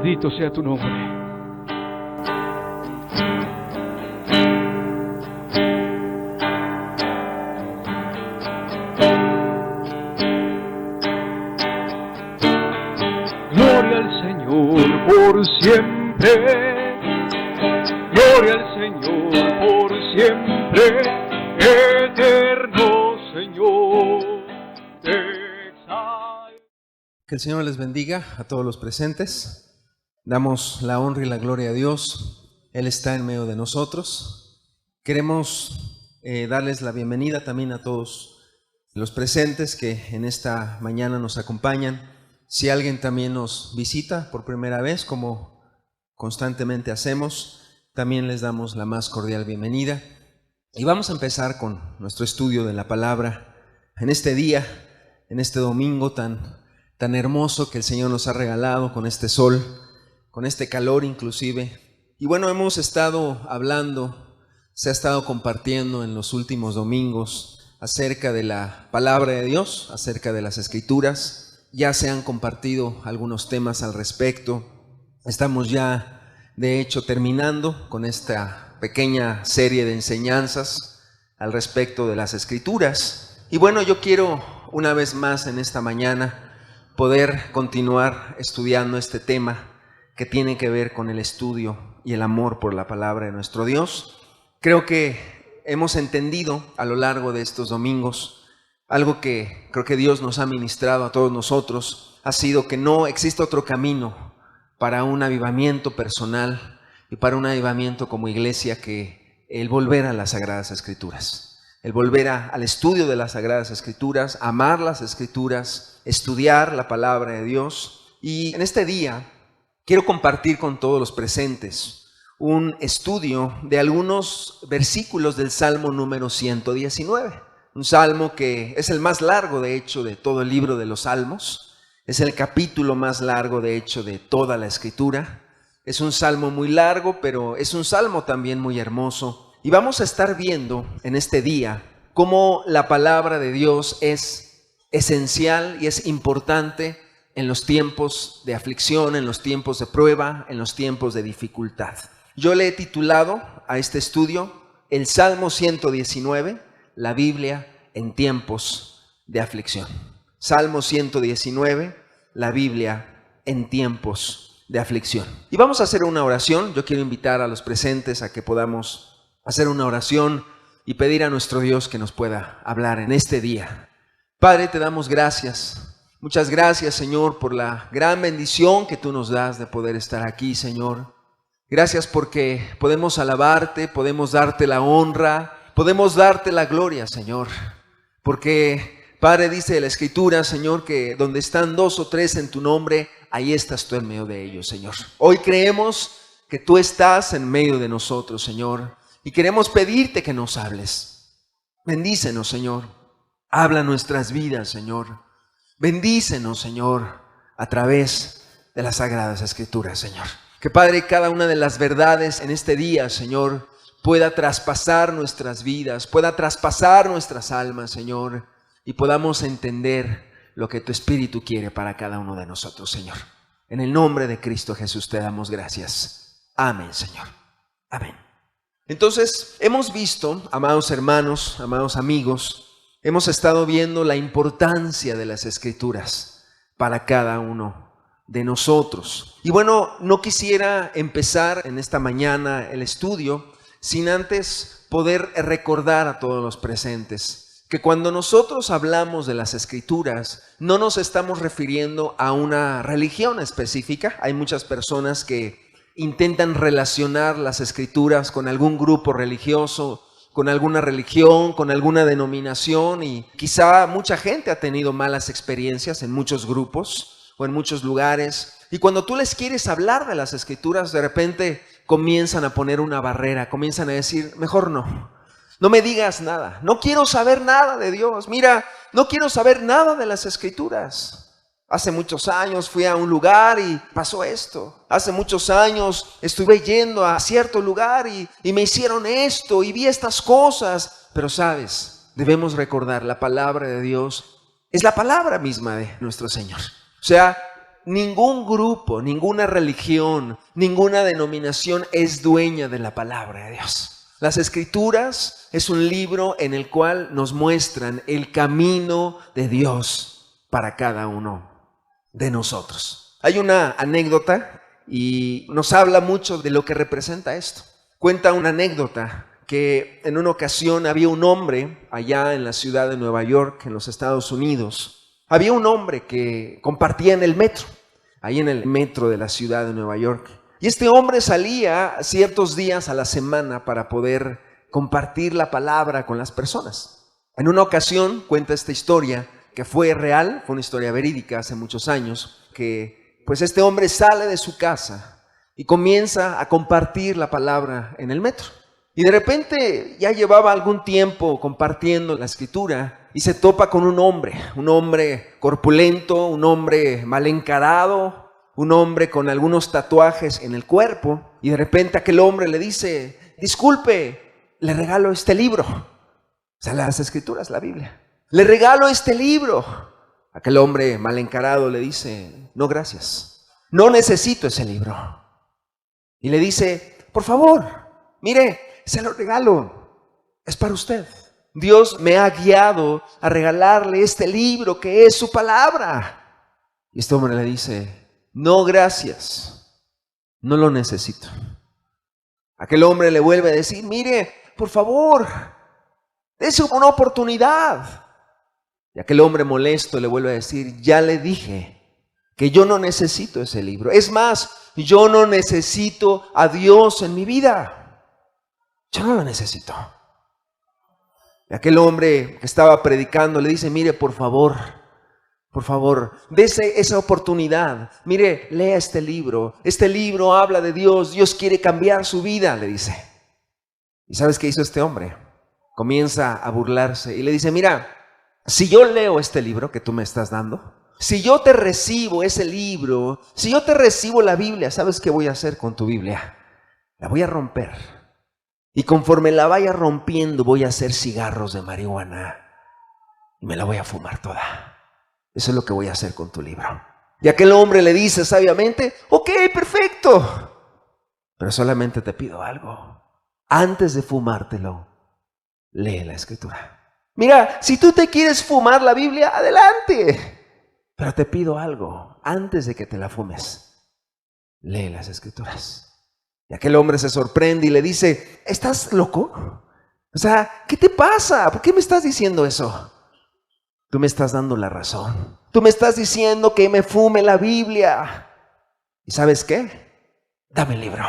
Bendito sea tu nombre. Gloria al Señor por siempre. Gloria al Señor por siempre. Eterno Señor. Que el Señor les bendiga a todos los presentes. Damos la honra y la gloria a Dios. Él está en medio de nosotros. Queremos darles la bienvenida también a todos los presentes que en esta mañana nos acompañan. Si alguien también nos visita por primera vez, como constantemente hacemos, también les damos la más cordial bienvenida. Y vamos a empezar con nuestro estudio de la palabra en este día, en este domingo tan hermoso que el Señor nos ha regalado, con este sol, con este calor inclusive. Y bueno, hemos estado hablando, se ha estado compartiendo en los últimos domingos acerca de la palabra de Dios, acerca de las Escrituras. Ya se han compartido algunos temas al respecto. Estamos ya, de hecho, terminando con esta pequeña serie de enseñanzas al respecto de las Escrituras. Y bueno, yo quiero una vez más en esta mañana poder continuar estudiando este tema que tiene que ver con el estudio y el amor por la palabra de nuestro Dios. Creo que hemos entendido a lo largo de estos domingos algo que creo que Dios nos ha ministrado a todos nosotros, ha sido que no existe otro camino para un avivamiento personal y para un avivamiento como iglesia que el volver a las Sagradas Escrituras. El volver al estudio de las Sagradas Escrituras, amar las Escrituras, estudiar la palabra de Dios. Y en este día quiero compartir con todos los presentes un estudio de algunos versículos del Salmo número 119. Un salmo que es el más largo, de hecho, de todo el libro de los Salmos. Es el capítulo más largo, de hecho, de toda la Escritura. Es un salmo muy largo, pero es un salmo también muy hermoso. Y vamos a estar viendo en este día cómo la palabra de Dios es esencial y es importante en los tiempos de aflicción, en los tiempos de prueba, en los tiempos de dificultad. Yo le he titulado a este estudio el Salmo 119, la Biblia en tiempos de aflicción. Salmo 119, la Biblia en tiempos de aflicción. Y vamos a hacer una oración. Yo quiero invitar a los presentes a que podamos hacer una oración y pedir a nuestro Dios que nos pueda hablar en este día. Padre, te damos gracias. Muchas gracias, Señor, por la gran bendición que tú nos das de poder estar aquí, Señor. Gracias porque podemos alabarte, podemos darte la honra, podemos darte la gloria, Señor. Porque, Padre, dice la Escritura, Señor, que donde están 2 o 3 en tu nombre, ahí estás tú en medio de ellos, Señor. Hoy creemos que tú estás en medio de nosotros, Señor, y queremos pedirte que nos hables. Bendícenos, Señor. Habla nuestras vidas, Señor. Bendícenos, Señor, a través de las Sagradas Escrituras, Señor. Que, Padre, cada una de las verdades en este día, Señor, pueda traspasar nuestras vidas, pueda traspasar nuestras almas, Señor, y podamos entender lo que tu Espíritu quiere para cada uno de nosotros, Señor. En el nombre de Cristo Jesús te damos gracias. Amén, Señor. Amén. Entonces, hemos visto, amados hermanos, amados amigos, hemos estado viendo la importancia de las Escrituras para cada uno de nosotros. Y bueno, no quisiera empezar en esta mañana el estudio sin antes poder recordar a todos los presentes que cuando nosotros hablamos de las Escrituras no nos estamos refiriendo a una religión específica. Hay muchas personas que intentan relacionar las Escrituras con algún grupo religioso, con alguna religión, con alguna denominación, y quizá mucha gente ha tenido malas experiencias en muchos grupos o en muchos lugares. Y cuando tú les quieres hablar de las Escrituras, de repente comienzan a poner una barrera, comienzan a decir, mejor no me digas nada, no quiero saber nada de Dios, mira, no quiero saber nada de las Escrituras. Hace muchos años fui a un lugar y pasó esto. Hace muchos años estuve yendo a cierto lugar y me hicieron esto y vi estas cosas. Pero sabes, debemos recordar, la palabra de Dios es la palabra misma de nuestro Señor. O sea, ningún grupo, ninguna religión, ninguna denominación es dueña de la palabra de Dios. Las Escrituras es un libro en el cual nos muestran el camino de Dios para cada uno de nosotros. Hay una anécdota y nos habla mucho de lo que representa esto. Cuenta una anécdota que en una ocasión había un hombre allá en la ciudad de Nueva York, en los Estados Unidos. Había un hombre que compartía en el metro, ahí en el metro de la ciudad de Nueva York. Y este hombre salía ciertos días a la semana para poder compartir la palabra con las personas. En una ocasión cuenta esta historia que fue real, fue una historia verídica hace muchos años, que pues este hombre sale de su casa y comienza a compartir la palabra en el metro. Y de repente ya llevaba algún tiempo compartiendo la escritura y se topa con un hombre corpulento, un hombre mal encarado, un hombre con algunos tatuajes en el cuerpo. Y de repente aquel hombre le dice: disculpe, le regalo este libro. O sea, las escrituras, la Biblia. Le regalo este libro. Aquel hombre mal encarado le dice: no, gracias, no necesito ese libro. Y le dice: por favor, mire, se lo regalo, es para usted. Dios me ha guiado a regalarle este libro que es su palabra. Y este hombre le dice: no, gracias, no lo necesito. Aquel hombre le vuelve a decir: mire, por favor, dése una oportunidad. Y aquel hombre molesto le vuelve a decir: ya le dije que yo no necesito ese libro. Es más, yo no necesito a Dios en mi vida. Yo no lo necesito. Y aquel hombre que estaba predicando le dice: mire, por favor, dese esa oportunidad. Mire, lea este libro. Este libro habla de Dios. Dios quiere cambiar su vida, le dice. ¿Y sabes qué hizo este hombre? Comienza a burlarse y le dice: mira, si yo leo este libro que tú me estás dando, si yo te recibo ese libro, si yo te recibo la Biblia, ¿sabes qué voy a hacer con tu Biblia? La voy a romper. Y conforme la vaya rompiendo, voy a hacer cigarros de marihuana y me la voy a fumar toda. Eso es lo que voy a hacer con tu libro. Y aquel hombre le dice sabiamente: ok, perfecto, pero solamente te pido algo. Antes de fumártelo, lee la escritura. Mira, si tú te quieres fumar la Biblia, adelante. Pero te pido algo, antes de que te la fumes, lee las escrituras. Y aquel hombre se sorprende y le dice: ¿estás loco? O sea, ¿qué te pasa? ¿Por qué me estás diciendo eso? Tú me estás dando la razón. Tú me estás diciendo que me fume la Biblia. ¿Y sabes qué? Dame el libro.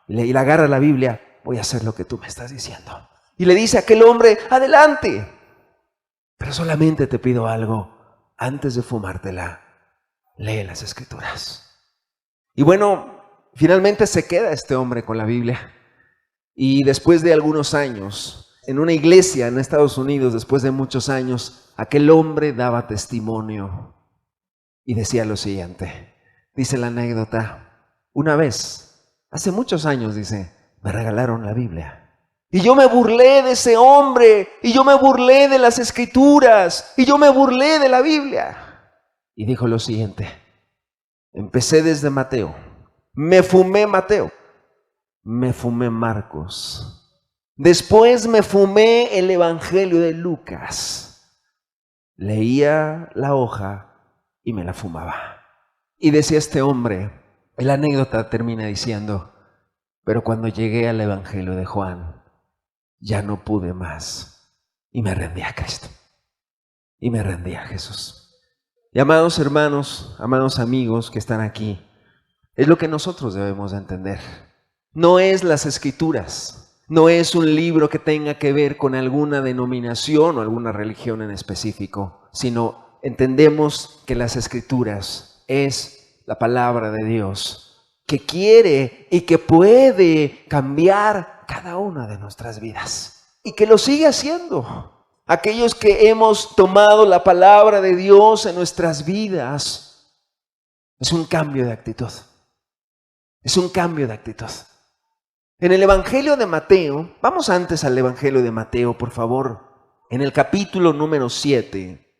Y le agarra la Biblia. Voy a hacer lo que tú me estás diciendo. Y le dice a aquel hombre: adelante. Pero solamente te pido algo. Antes de fumártela, lee las escrituras. Y bueno, finalmente se queda este hombre con la Biblia. Y después de algunos años, en una iglesia en Estados Unidos, después de muchos años, aquel hombre daba testimonio y decía lo siguiente. Dice la anécdota: una vez, hace muchos años, dice, me regalaron la Biblia. Y yo me burlé de ese hombre, y yo me burlé de las escrituras, y yo me burlé de la Biblia. Y dijo lo siguiente: empecé desde Mateo, me fumé Mateo, me fumé Marcos, después me fumé el Evangelio de Lucas, leía la hoja y me la fumaba. Y decía este hombre, la anécdota termina diciendo: pero cuando llegué al Evangelio de Juan, ya no pude más y me rendí a Cristo y me rendí a Jesús. Y amados hermanos, amados amigos que están aquí, es lo que nosotros debemos de entender. No es las escrituras, no es un libro que tenga que ver con alguna denominación o alguna religión en específico, sino entendemos que las escrituras es la palabra de Dios que quiere y que puede cambiar cada una de nuestras vidas y que lo sigue haciendo. Aquellos que hemos tomado la palabra de Dios en nuestras vidas, es un cambio de actitud. Es un cambio de actitud. En el Evangelio de Mateo, vamos antes al Evangelio de Mateo, por favor. En el capítulo número 7,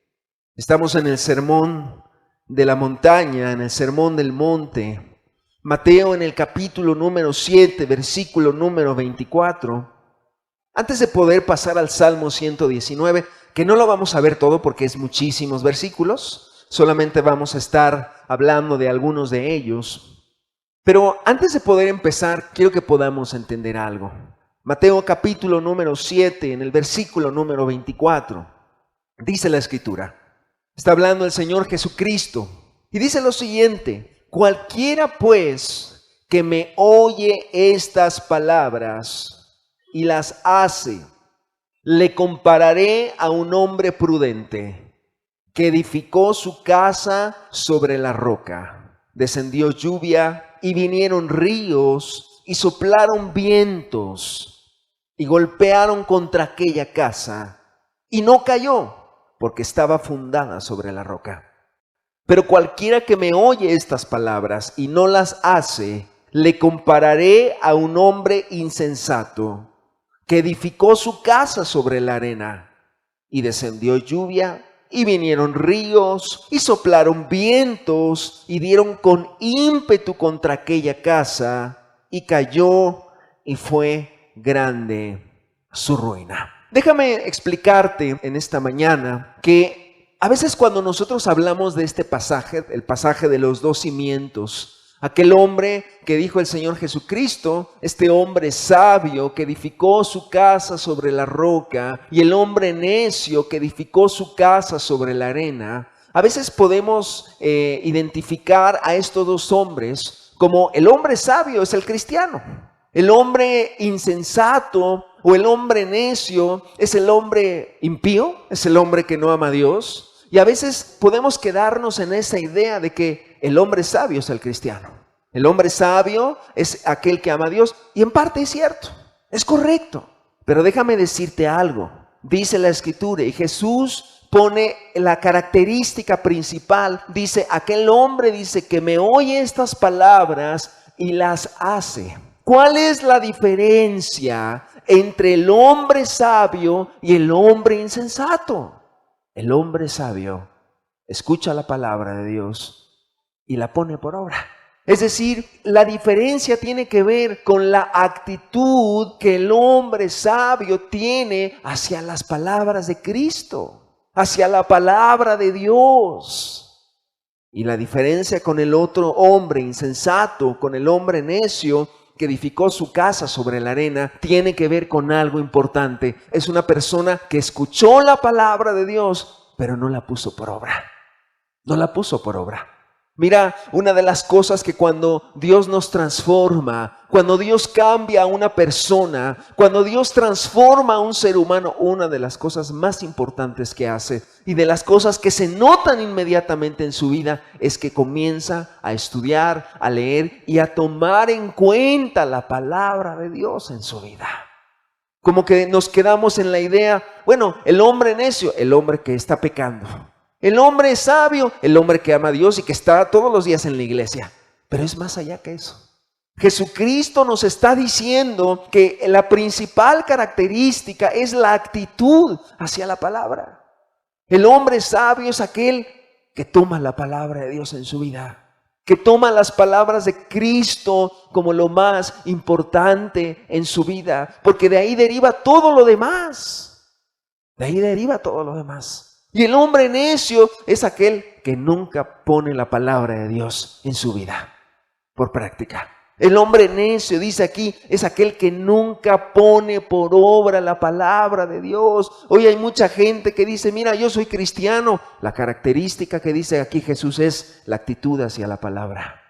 estamos en el sermón de la montaña, en el Sermón del Monte, Mateo en el capítulo número 7, versículo número 24. Antes de poder pasar al Salmo 119, que no lo vamos a ver todo porque es muchísimos versículos, solamente vamos a estar hablando de algunos de ellos. Pero antes de poder empezar, quiero que podamos entender algo. Mateo capítulo número 7, en el versículo número 24, dice la Escritura. Está hablando el Señor Jesucristo y dice lo siguiente: cualquiera pues que me oye estas palabras y las hace, le compararé a un hombre prudente que edificó su casa sobre la roca. Descendió lluvia y vinieron ríos y soplaron vientos y golpearon contra aquella casa y no cayó porque estaba fundada sobre la roca. Pero cualquiera que me oye estas palabras y no las hace, le compararé a un hombre insensato que edificó su casa sobre la arena, y descendió lluvia, y vinieron ríos, y soplaron vientos, y dieron con ímpetu contra aquella casa, y cayó, y fue grande su ruina. Déjame explicarte en esta mañana que a veces cuando nosotros hablamos de este pasaje, el pasaje de los dos cimientos, aquel hombre que dijo el Señor Jesucristo, este hombre sabio que edificó su casa sobre la roca, y el hombre necio que edificó su casa sobre la arena, a veces podemos identificar a estos dos hombres como el hombre sabio es el cristiano, el hombre insensato o el hombre necio es el hombre impío, es el hombre que no ama a Dios. Y a veces podemos quedarnos en esa idea de que el hombre sabio es el cristiano. El hombre sabio es aquel que ama a Dios. Y en parte es cierto, es correcto. Pero déjame decirte algo. Dice la Escritura y Jesús pone la característica principal. Dice, aquel hombre dice que me oye estas palabras y las hace. ¿Cuál es la diferencia entre el hombre sabio y el hombre insensato? El hombre sabio escucha la palabra de Dios y la pone por obra. Es decir, la diferencia tiene que ver con la actitud que el hombre sabio tiene hacia las palabras de Cristo, hacia la palabra de Dios. Y la diferencia con el otro hombre insensato, con el hombre necio, que edificó su casa sobre la arena, tiene que ver con algo importante. Es una persona que escuchó la palabra de Dios, pero no la puso por obra. No la puso por obra. Mira, una de las cosas que cuando Dios nos transforma, cuando Dios cambia a una persona, cuando Dios transforma a un ser humano, una de las cosas más importantes que hace y de las cosas que se notan inmediatamente en su vida es que comienza a estudiar, a leer y a tomar en cuenta la palabra de Dios en su vida. Como que nos quedamos en la idea, bueno, el hombre necio, el hombre que está pecando. El hombre sabio, el hombre que ama a Dios y que está todos los días en la iglesia. Pero es más allá que eso. Jesucristo nos está diciendo que la principal característica es la actitud hacia la palabra. El hombre sabio es aquel que toma la palabra de Dios en su vida, que toma las palabras de Cristo como lo más importante en su vida, porque de ahí deriva todo lo demás. De ahí deriva todo lo demás. Y el hombre necio es aquel que nunca pone la palabra de Dios en su vida, por práctica. El hombre necio, dice aquí, es aquel que nunca pone por obra la palabra de Dios. Hoy hay mucha gente que dice, mira, yo soy cristiano. La característica que dice aquí Jesús es la actitud hacia la palabra.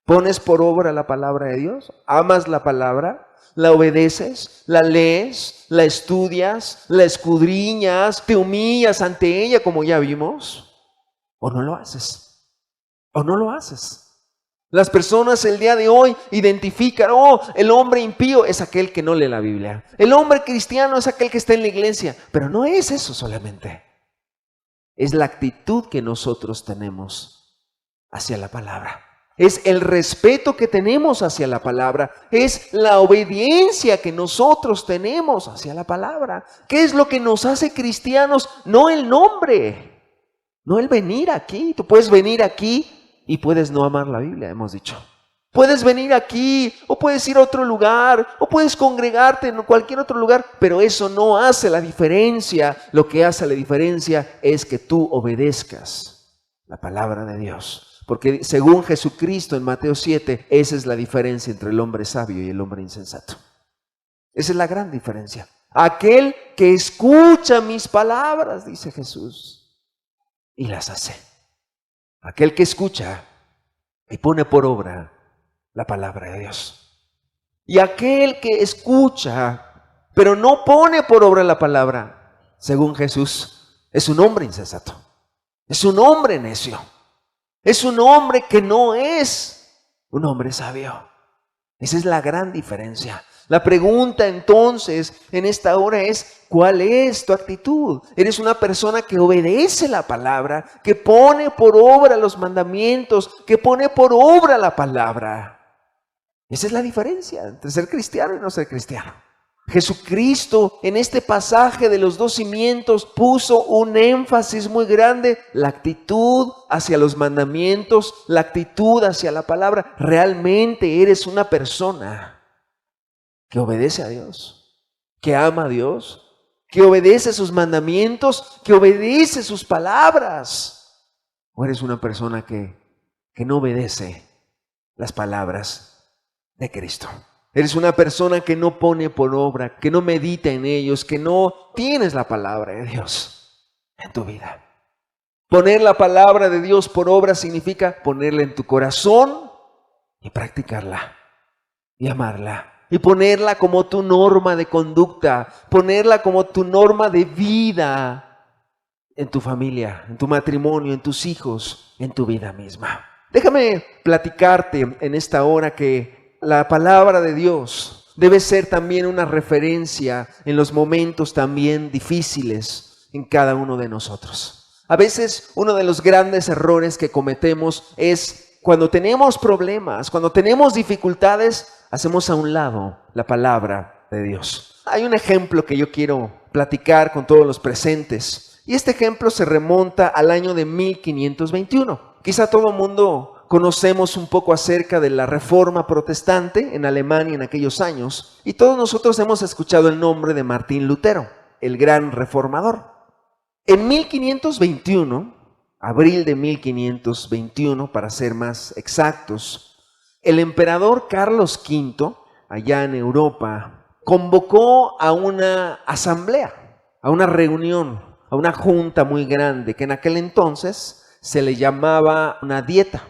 ¿Pones por obra la palabra de Dios? ¿Amas la palabra? ¿La obedeces? ¿La lees? ¿La estudias? ¿La escudriñas? ¿Te humillas ante ella como ya vimos? ¿O no lo haces? ¿O no lo haces? Las personas el día de hoy identifican, el hombre impío es aquel que no lee la Biblia. El hombre cristiano es aquel que está en la iglesia. Pero no es eso solamente. Es la actitud que nosotros tenemos hacia la palabra. Es el respeto que tenemos hacia la palabra. Es la obediencia que nosotros tenemos hacia la palabra. ¿Qué es lo que nos hace cristianos? No el nombre. No el venir aquí. Tú puedes venir aquí y puedes no amar la Biblia, hemos dicho. Puedes venir aquí o puedes ir a otro lugar o puedes congregarte en cualquier otro lugar, pero eso no hace la diferencia. Lo que hace la diferencia es que tú obedezcas la palabra de Dios. Porque según Jesucristo en Mateo 7, esa es la diferencia entre el hombre sabio y el hombre insensato. Esa es la gran diferencia. Aquel que escucha mis palabras, dice Jesús, y las hace. Aquel que escucha y pone por obra la palabra de Dios. Y aquel que escucha, pero no pone por obra la palabra, según Jesús, es un hombre insensato. Es un hombre necio. Es un hombre que no es un hombre sabio. Esa es la gran diferencia. La pregunta entonces en esta hora es, ¿cuál es tu actitud? ¿Eres una persona que obedece la palabra, que pone por obra los mandamientos, que pone por obra la palabra? Esa es la diferencia entre ser cristiano y no ser cristiano. Jesucristo en este pasaje de los dos cimientos puso un énfasis muy grande, la actitud hacia los mandamientos, la actitud hacia la palabra. Realmente eres una persona que obedece a Dios, que ama a Dios, que obedece sus mandamientos, que obedece sus palabras. ¿O eres una persona que no obedece las palabras de Cristo? Eres una persona que no pone por obra, que no medita en ellos, que no tienes la palabra de Dios en tu vida. Poner la palabra de Dios por obra significa ponerla en tu corazón y practicarla y amarla. Y ponerla como tu norma de conducta, ponerla como tu norma de vida en tu familia, en tu matrimonio, en tus hijos, en tu vida misma. Déjame platicarte en esta hora que la palabra de Dios debe ser también una referencia en los momentos también difíciles en cada uno de nosotros. A veces uno de los grandes errores que cometemos es cuando tenemos problemas, cuando tenemos dificultades, hacemos a un lado la palabra de Dios. Hay un ejemplo que yo quiero platicar con todos los presentes. Y este ejemplo se remonta al año de 1521. Quizá todo el mundo conocemos un poco acerca de la Reforma Protestante en Alemania en aquellos años. Y todos nosotros hemos escuchado el nombre de Martín Lutero, el gran reformador. En 1521, abril de 1521 para ser más exactos, el emperador Carlos V, allá en Europa, convocó a una asamblea, a una reunión, a una junta muy grande, que en aquel entonces se le llamaba una dieta.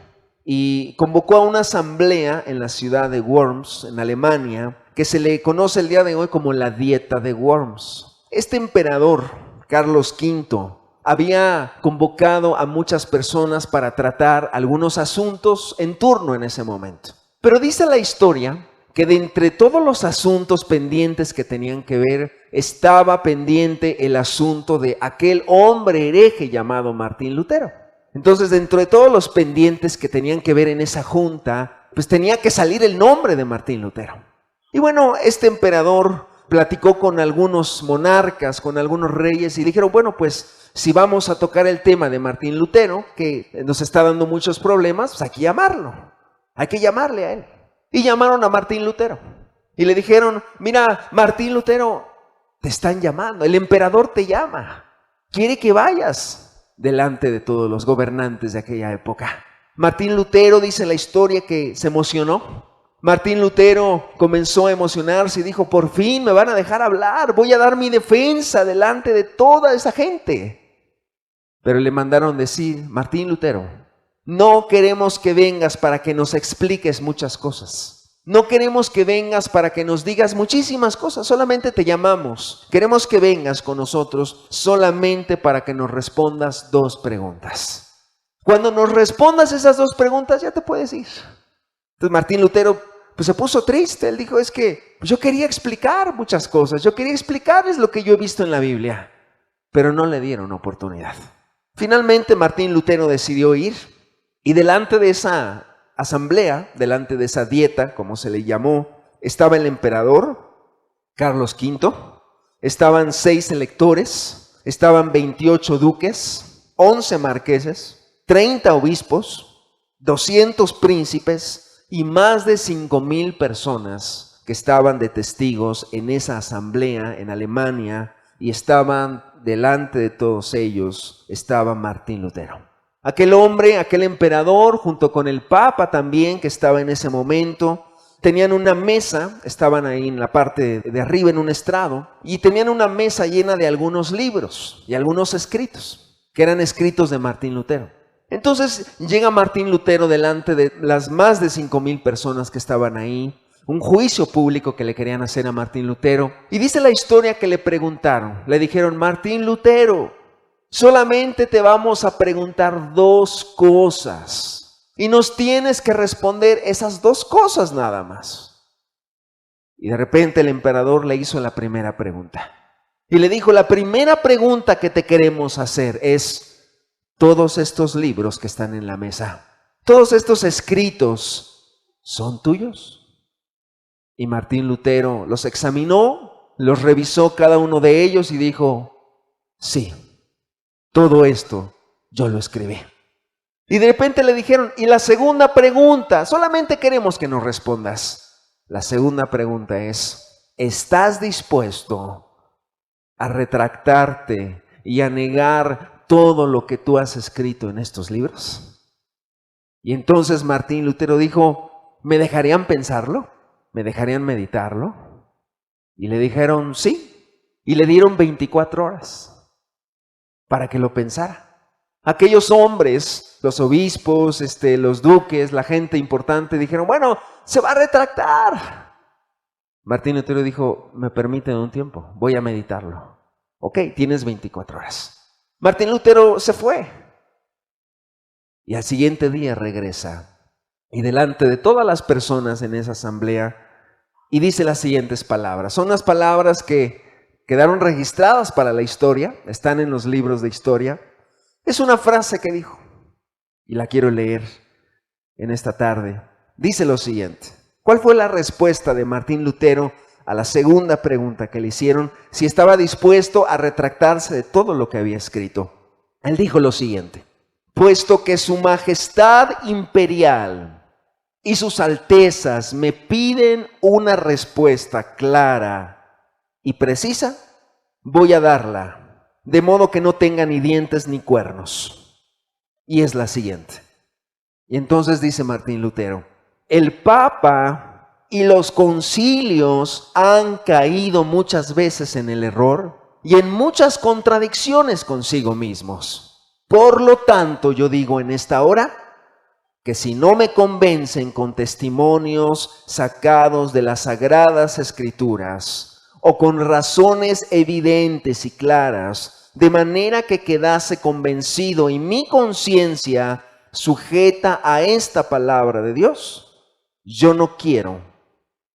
Y convocó a una asamblea en la ciudad de Worms, en Alemania, que se le conoce el día de hoy como la Dieta de Worms. Este emperador, Carlos V, había convocado a muchas personas para tratar algunos asuntos en turno en ese momento. Pero dice la historia que de entre todos los asuntos pendientes que tenían que ver, estaba pendiente el asunto de aquel hombre hereje llamado Martín Lutero. Entonces, dentro de todos los pendientes que tenían que ver en esa junta, pues tenía que salir el nombre de Martín Lutero. Y bueno, este emperador platicó con algunos monarcas, con algunos reyes y dijeron, bueno, pues si vamos a tocar el tema de Martín Lutero, que nos está dando muchos problemas, pues hay que llamarlo, hay que llamarle a él. Y llamaron a Martín Lutero y le dijeron, mira, Martín Lutero, te están llamando, el emperador te llama, quiere que vayas delante de todos los gobernantes de aquella época. Martín Lutero, dice la historia, que se emocionó. Martín Lutero comenzó a emocionarse y dijo, por fin me van a dejar hablar, voy a dar mi defensa delante de toda esa gente. Pero le mandaron decir, Martín Lutero, no queremos que vengas para que nos expliques muchas cosas. No queremos que vengas para que nos digas muchísimas cosas, solamente te llamamos. Queremos que vengas con nosotros solamente para que nos respondas 2 preguntas. Cuando nos respondas esas 2 preguntas ya te puedes ir. Entonces Martín Lutero pues se puso triste. Él dijo, es que yo quería explicar muchas cosas, yo quería explicarles lo que yo he visto en la Biblia, pero no le dieron oportunidad. Finalmente Martín Lutero decidió ir y delante de esa asamblea, delante de esa dieta, como se le llamó, estaba el emperador Carlos V, estaban 6 electores, estaban 28 duques, 11 marqueses, 30 obispos, 200 príncipes y más de 5,000 personas que estaban de testigos en esa asamblea en Alemania, y estaban delante de todos ellos, estaba Martín Lutero. Aquel hombre, aquel emperador, junto con el Papa también, que estaba en ese momento, tenían una mesa, estaban ahí en la parte de arriba en un estrado, y tenían una mesa llena de algunos libros y algunos escritos, que eran escritos de Martín Lutero. Entonces llega Martín Lutero delante de las más de 5,000 personas que estaban ahí, un juicio público que le querían hacer a Martín Lutero, y dice la historia que le preguntaron, le dijeron: Martín Lutero, solamente te vamos a preguntar 2 cosas. Y nos tienes que responder esas 2 cosas nada más. Y de repente el emperador le hizo la primera pregunta. Y le dijo: la primera pregunta que te queremos hacer es: todos estos libros que están en la mesa, todos estos escritos, ¿son tuyos? Y Martín Lutero los examinó, los revisó cada uno de ellos y dijo: sí, todo esto yo lo escribí. Y de repente le dijeron: y la segunda pregunta, solamente queremos que nos respondas. La segunda pregunta es: ¿estás dispuesto a retractarte y a negar todo lo que tú has escrito en estos libros? Y entonces Martín Lutero dijo: ¿me dejarían pensarlo? ¿Me dejarían meditarlo? Y le dijeron: sí. Y le dieron 24 horas para que lo pensara. Aquellos hombres, los obispos, los duques, la gente importante, dijeron: bueno, se va a retractar. Martín Lutero dijo: me permiten un tiempo, voy a meditarlo. Ok, tienes 24 horas. Martín Lutero se fue. Y al siguiente día regresa. Y delante de todas las personas en esa asamblea, y dice las siguientes palabras. Son las palabras que quedaron registradas para la historia, están en los libros de historia. Es una frase que dijo, y la quiero leer en esta tarde. Dice lo siguiente: ¿cuál fue la respuesta de Martín Lutero a la segunda pregunta que le hicieron? Si estaba dispuesto a retractarse de todo lo que había escrito. Él dijo lo siguiente: puesto que su majestad imperial y sus altezas me piden una respuesta clara y precisa, voy a darla, de modo que no tenga ni dientes ni cuernos. Y es la siguiente. Y entonces dice Martín Lutero: el Papa y los concilios han caído muchas veces en el error y en muchas contradicciones consigo mismos. Por lo tanto, yo digo en esta hora que si no me convencen con testimonios sacados de las Sagradas Escrituras, o con razones evidentes y claras, de manera que quedase convencido y mi conciencia sujeta a esta palabra de Dios, yo no quiero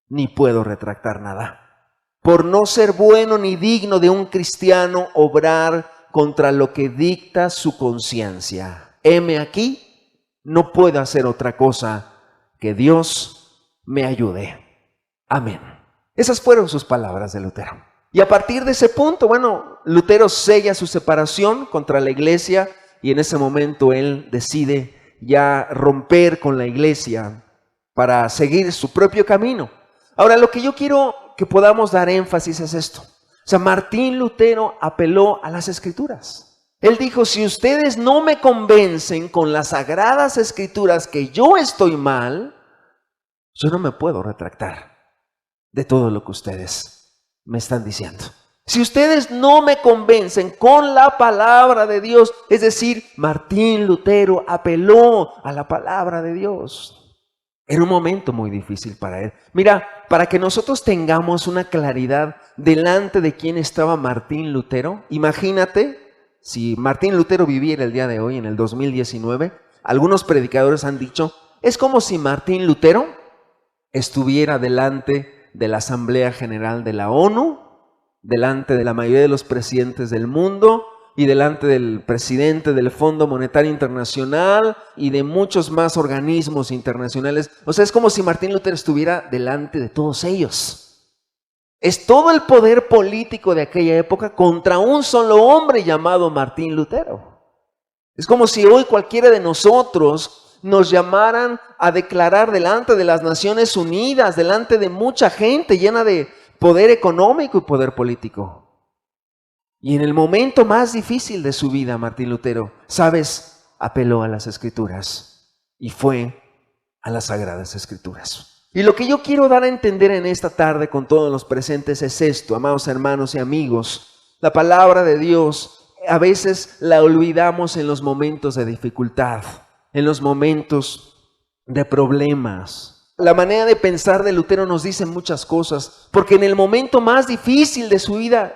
ni puedo retractar nada, por no ser bueno ni digno de un cristiano obrar contra lo que dicta su conciencia. Heme aquí, no puedo hacer otra cosa, que Dios me ayude. Amén. Esas fueron sus palabras de Lutero. Y a partir de ese punto, bueno, Lutero sella su separación contra la iglesia y en ese momento él decide ya romper con la iglesia para seguir su propio camino. Ahora, lo que yo quiero que podamos dar énfasis es esto. O sea, Martín Lutero apeló a las Escrituras. Él dijo: si ustedes no me convencen con las Sagradas Escrituras que yo estoy mal, yo no me puedo retractar de todo lo que ustedes me están diciendo. Si ustedes no me convencen con la palabra de Dios, es decir, Martín Lutero apeló a la palabra de Dios. Era un momento muy difícil para él. Mira, para que nosotros tengamos una claridad delante de quién estaba Martín Lutero, imagínate si Martín Lutero viviera el día de hoy, en el 2019, algunos predicadores han dicho, es como si Martín Lutero estuviera delante de la Asamblea General de la ONU, delante de la mayoría de los presidentes del mundo y delante del presidente del Fondo Monetario Internacional y de muchos más organismos internacionales. O sea, es como si Martín Lutero estuviera delante de todos ellos. Es todo el poder político de aquella época contra un solo hombre llamado Martín Lutero. Es como si hoy cualquiera de nosotros nos llamaran a declarar delante de las Naciones Unidas, delante de mucha gente llena de poder económico y poder político. Y en el momento más difícil de su vida, Martín Lutero, ¿sabes? Apeló a las Escrituras y fue a las Sagradas Escrituras. Y lo que yo quiero dar a entender en esta tarde con todos los presentes es esto, amados hermanos y amigos. La palabra de Dios a veces la olvidamos en los momentos de dificultad, en los momentos de problemas. La manera de pensar de Lutero nos dice muchas cosas, porque en el momento más difícil de su vida,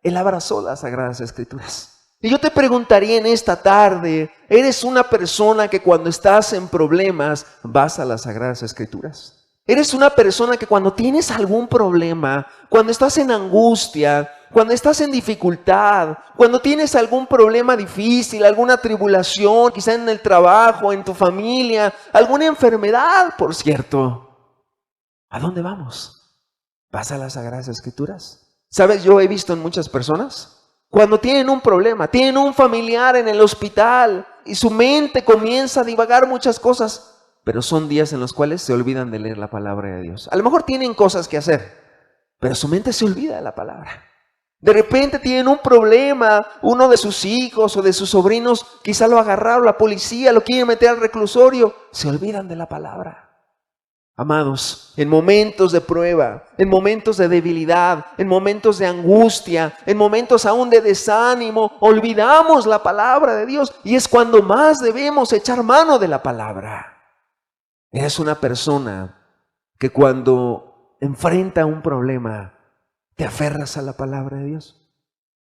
él abrazó las Sagradas Escrituras. Y yo te preguntaría en esta tarde, ¿eres una persona que cuando estás en problemas vas a las Sagradas Escrituras? ¿Eres una persona que cuando tienes algún problema, cuando estás en angustia, cuando estás en dificultad, cuando tienes algún problema difícil, alguna tribulación, quizá en el trabajo, en tu familia, alguna enfermedad, por cierto, ¿a dónde vamos? ¿Vas a las Sagradas Escrituras? ¿Sabes? Yo he visto en muchas personas, cuando tienen un problema, tienen un familiar en el hospital y su mente comienza a divagar muchas cosas, pero son días en los cuales se olvidan de leer la palabra de Dios. A lo mejor tienen cosas que hacer, pero su mente se olvida de la palabra. De repente tienen un problema, uno de sus hijos o de sus sobrinos, quizá lo agarraron la policía, lo quieren meter al reclusorio, se olvidan de la palabra. Amados, en momentos de prueba, en momentos de debilidad, en momentos de angustia, en momentos aún de desánimo, olvidamos la palabra de Dios y es cuando más debemos echar mano de la palabra. Eres una persona que cuando enfrenta un problema, te aferras a la palabra de Dios.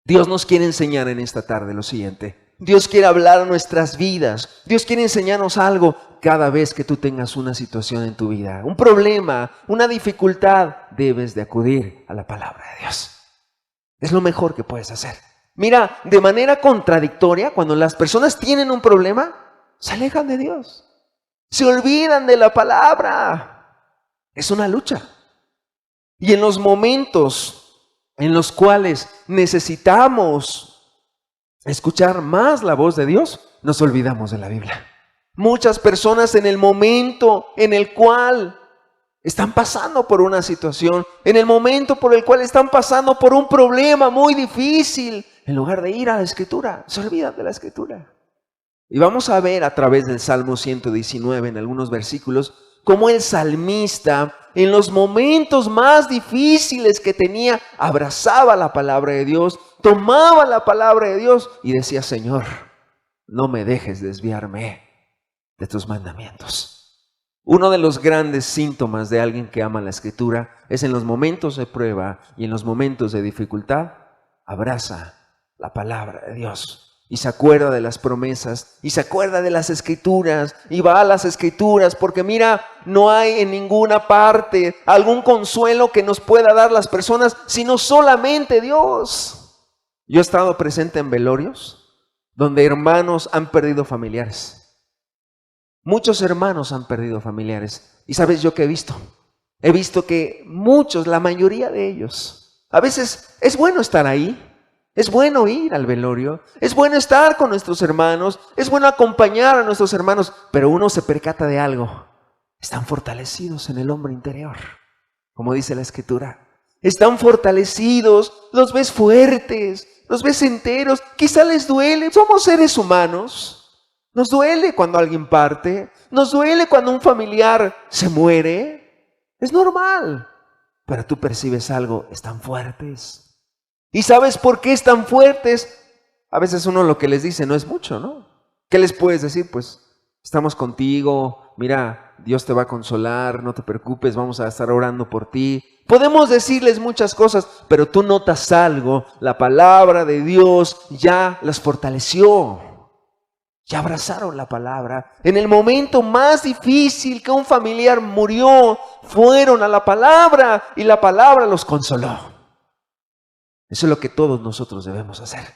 Dios nos quiere enseñar en esta tarde lo siguiente. Dios quiere hablar a nuestras vidas. Dios quiere enseñarnos algo cada vez que tú tengas una situación en tu vida. Un problema, una dificultad, debes de acudir a la palabra de Dios. Es lo mejor que puedes hacer. Mira, de manera contradictoria, cuando las personas tienen un problema, se alejan de Dios. Se olvidan de la palabra. Es una lucha. Y en los momentos en los cuales necesitamos escuchar más la voz de Dios, nos olvidamos de la Biblia. Muchas personas en el momento en el cual están pasando por una situación, en el momento por el cual están pasando por un problema muy difícil, en lugar de ir a la Escritura, se olvidan de la Escritura. Y vamos a ver a través del Salmo 119 en algunos versículos cómo el salmista en los momentos más difíciles que tenía abrazaba la palabra de Dios, tomaba la palabra de Dios y decía: Señor, no me dejes desviarme de tus mandamientos. Uno de los grandes síntomas de alguien que ama la Escritura es en los momentos de prueba y en los momentos de dificultad, abraza la palabra de Dios. Y se acuerda de las promesas, y se acuerda de las Escrituras, y va a las Escrituras, porque mira, no hay en ninguna parte algún consuelo que nos pueda dar las personas, sino solamente Dios. Yo he estado presente en velorios, donde hermanos han perdido familiares. Muchos hermanos han perdido familiares. ¿Y sabes yo qué he visto? He visto que muchos, la mayoría de ellos, a veces es bueno estar ahí. Es bueno ir al velorio, es bueno estar con nuestros hermanos, es bueno acompañar a nuestros hermanos, pero uno se percata de algo. Están fortalecidos en el hombre interior, como dice la Escritura. Están fortalecidos, los ves fuertes, los ves enteros, quizá les duele. Somos seres humanos, nos duele cuando alguien parte, nos duele cuando un familiar se muere. Es normal, pero tú percibes algo, están fuertes. ¿Y sabes por qué están fuertes? A veces uno lo que les dice no es mucho, ¿no? ¿Qué les puedes decir? Pues estamos contigo, mira, Dios te va a consolar, no te preocupes, vamos a estar orando por ti. Podemos decirles muchas cosas, pero tú notas algo, la palabra de Dios ya las fortaleció. Ya abrazaron la palabra. En el momento más difícil que un familiar murió, fueron a la palabra y la palabra los consoló. Eso es lo que todos nosotros debemos hacer.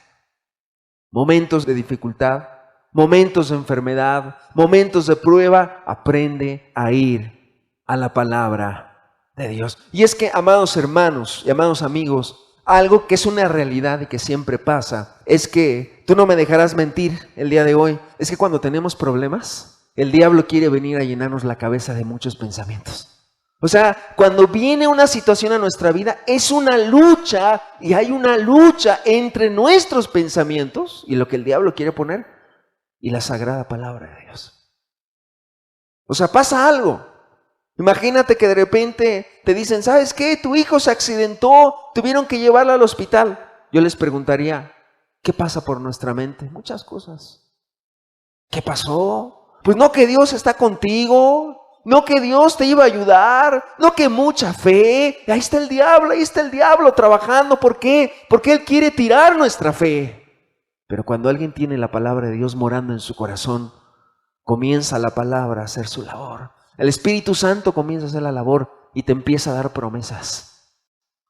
Momentos de dificultad, momentos de enfermedad, momentos de prueba, aprende a ir a la palabra de Dios. Y es que, amados hermanos y amados amigos, algo que es una realidad y que siempre pasa, es que tú no me dejarás mentir el día de hoy, es que cuando tenemos problemas, el diablo quiere venir a llenarnos la cabeza de muchos pensamientos. O sea, cuando viene una situación a nuestra vida, es una lucha, y hay una lucha entre nuestros pensamientos y lo que el diablo quiere poner y la sagrada palabra de Dios. O sea, pasa algo. Imagínate que de repente te dicen, ¿sabes qué? Tu hijo se accidentó, tuvieron que llevarlo al hospital. Yo les preguntaría, ¿qué pasa por nuestra mente? Muchas cosas. ¿Qué pasó? Pues no que Dios está contigo, no que Dios te iba a ayudar, no que mucha fe. Ahí está el diablo trabajando. ¿Por qué? Porque Él quiere tirar nuestra fe. Pero cuando alguien tiene la palabra de Dios morando en su corazón, comienza la palabra a hacer su labor. El Espíritu Santo comienza a hacer la labor y te empieza a dar promesas.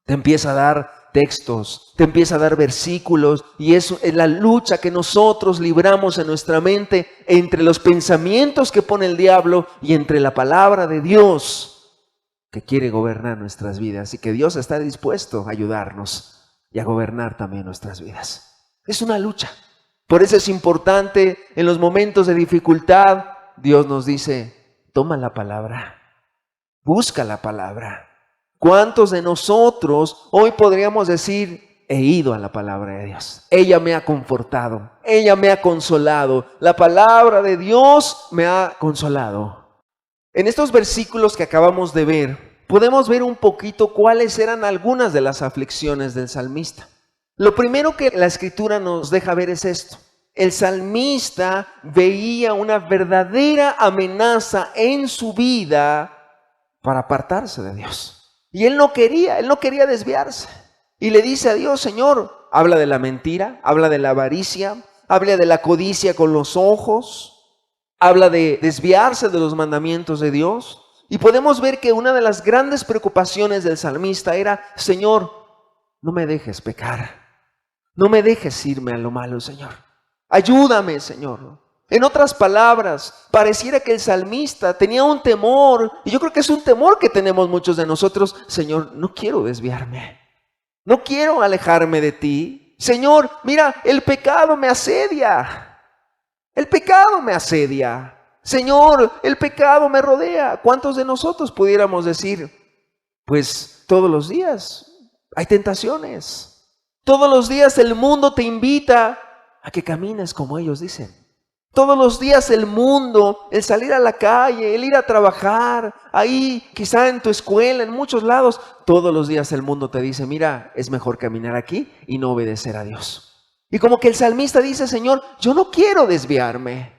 Te empieza a dar textos, te empieza a dar versículos, y eso es la lucha que nosotros libramos en nuestra mente entre los pensamientos que pone el diablo y entre la palabra de Dios que quiere gobernar nuestras vidas, y que Dios está dispuesto a ayudarnos y a gobernar también nuestras vidas. Es una lucha. Por eso es importante en los momentos de dificultad, Dios nos dice, toma la palabra, busca la palabra. ¿Cuántos de nosotros hoy podríamos decir, he ido a la palabra de Dios? Ella me ha confortado, ella me ha consolado, la palabra de Dios me ha consolado. En estos versículos que acabamos de ver, podemos ver un poquito cuáles eran algunas de las aflicciones del salmista. Lo primero que la Escritura nos deja ver es esto. El salmista veía una verdadera amenaza en su vida para apartarse de Dios. Y él no quería desviarse. Y le dice a Dios, Señor, habla de la mentira, habla de la avaricia, habla de la codicia con los ojos, habla de desviarse de los mandamientos de Dios. Y podemos ver que una de las grandes preocupaciones del salmista era, Señor, no me dejes pecar, no me dejes irme a lo malo, Señor. Ayúdame, Señor. En otras palabras, pareciera que el salmista tenía un temor, y yo creo que es un temor que tenemos muchos de nosotros. Señor, no quiero desviarme, no quiero alejarme de ti. Señor, mira, el pecado me asedia, el pecado me asedia. Señor, el pecado me rodea. ¿Cuántos de nosotros pudiéramos decir, pues todos los días hay tentaciones, todos los días el mundo te invita a que camines como ellos dicen? Todos los días el mundo, el salir a la calle, el ir a trabajar, ahí quizá en tu escuela, en muchos lados, todos los días el mundo te dice, mira, es mejor caminar aquí y no obedecer a Dios. Y como que el salmista dice, Señor, yo no quiero desviarme.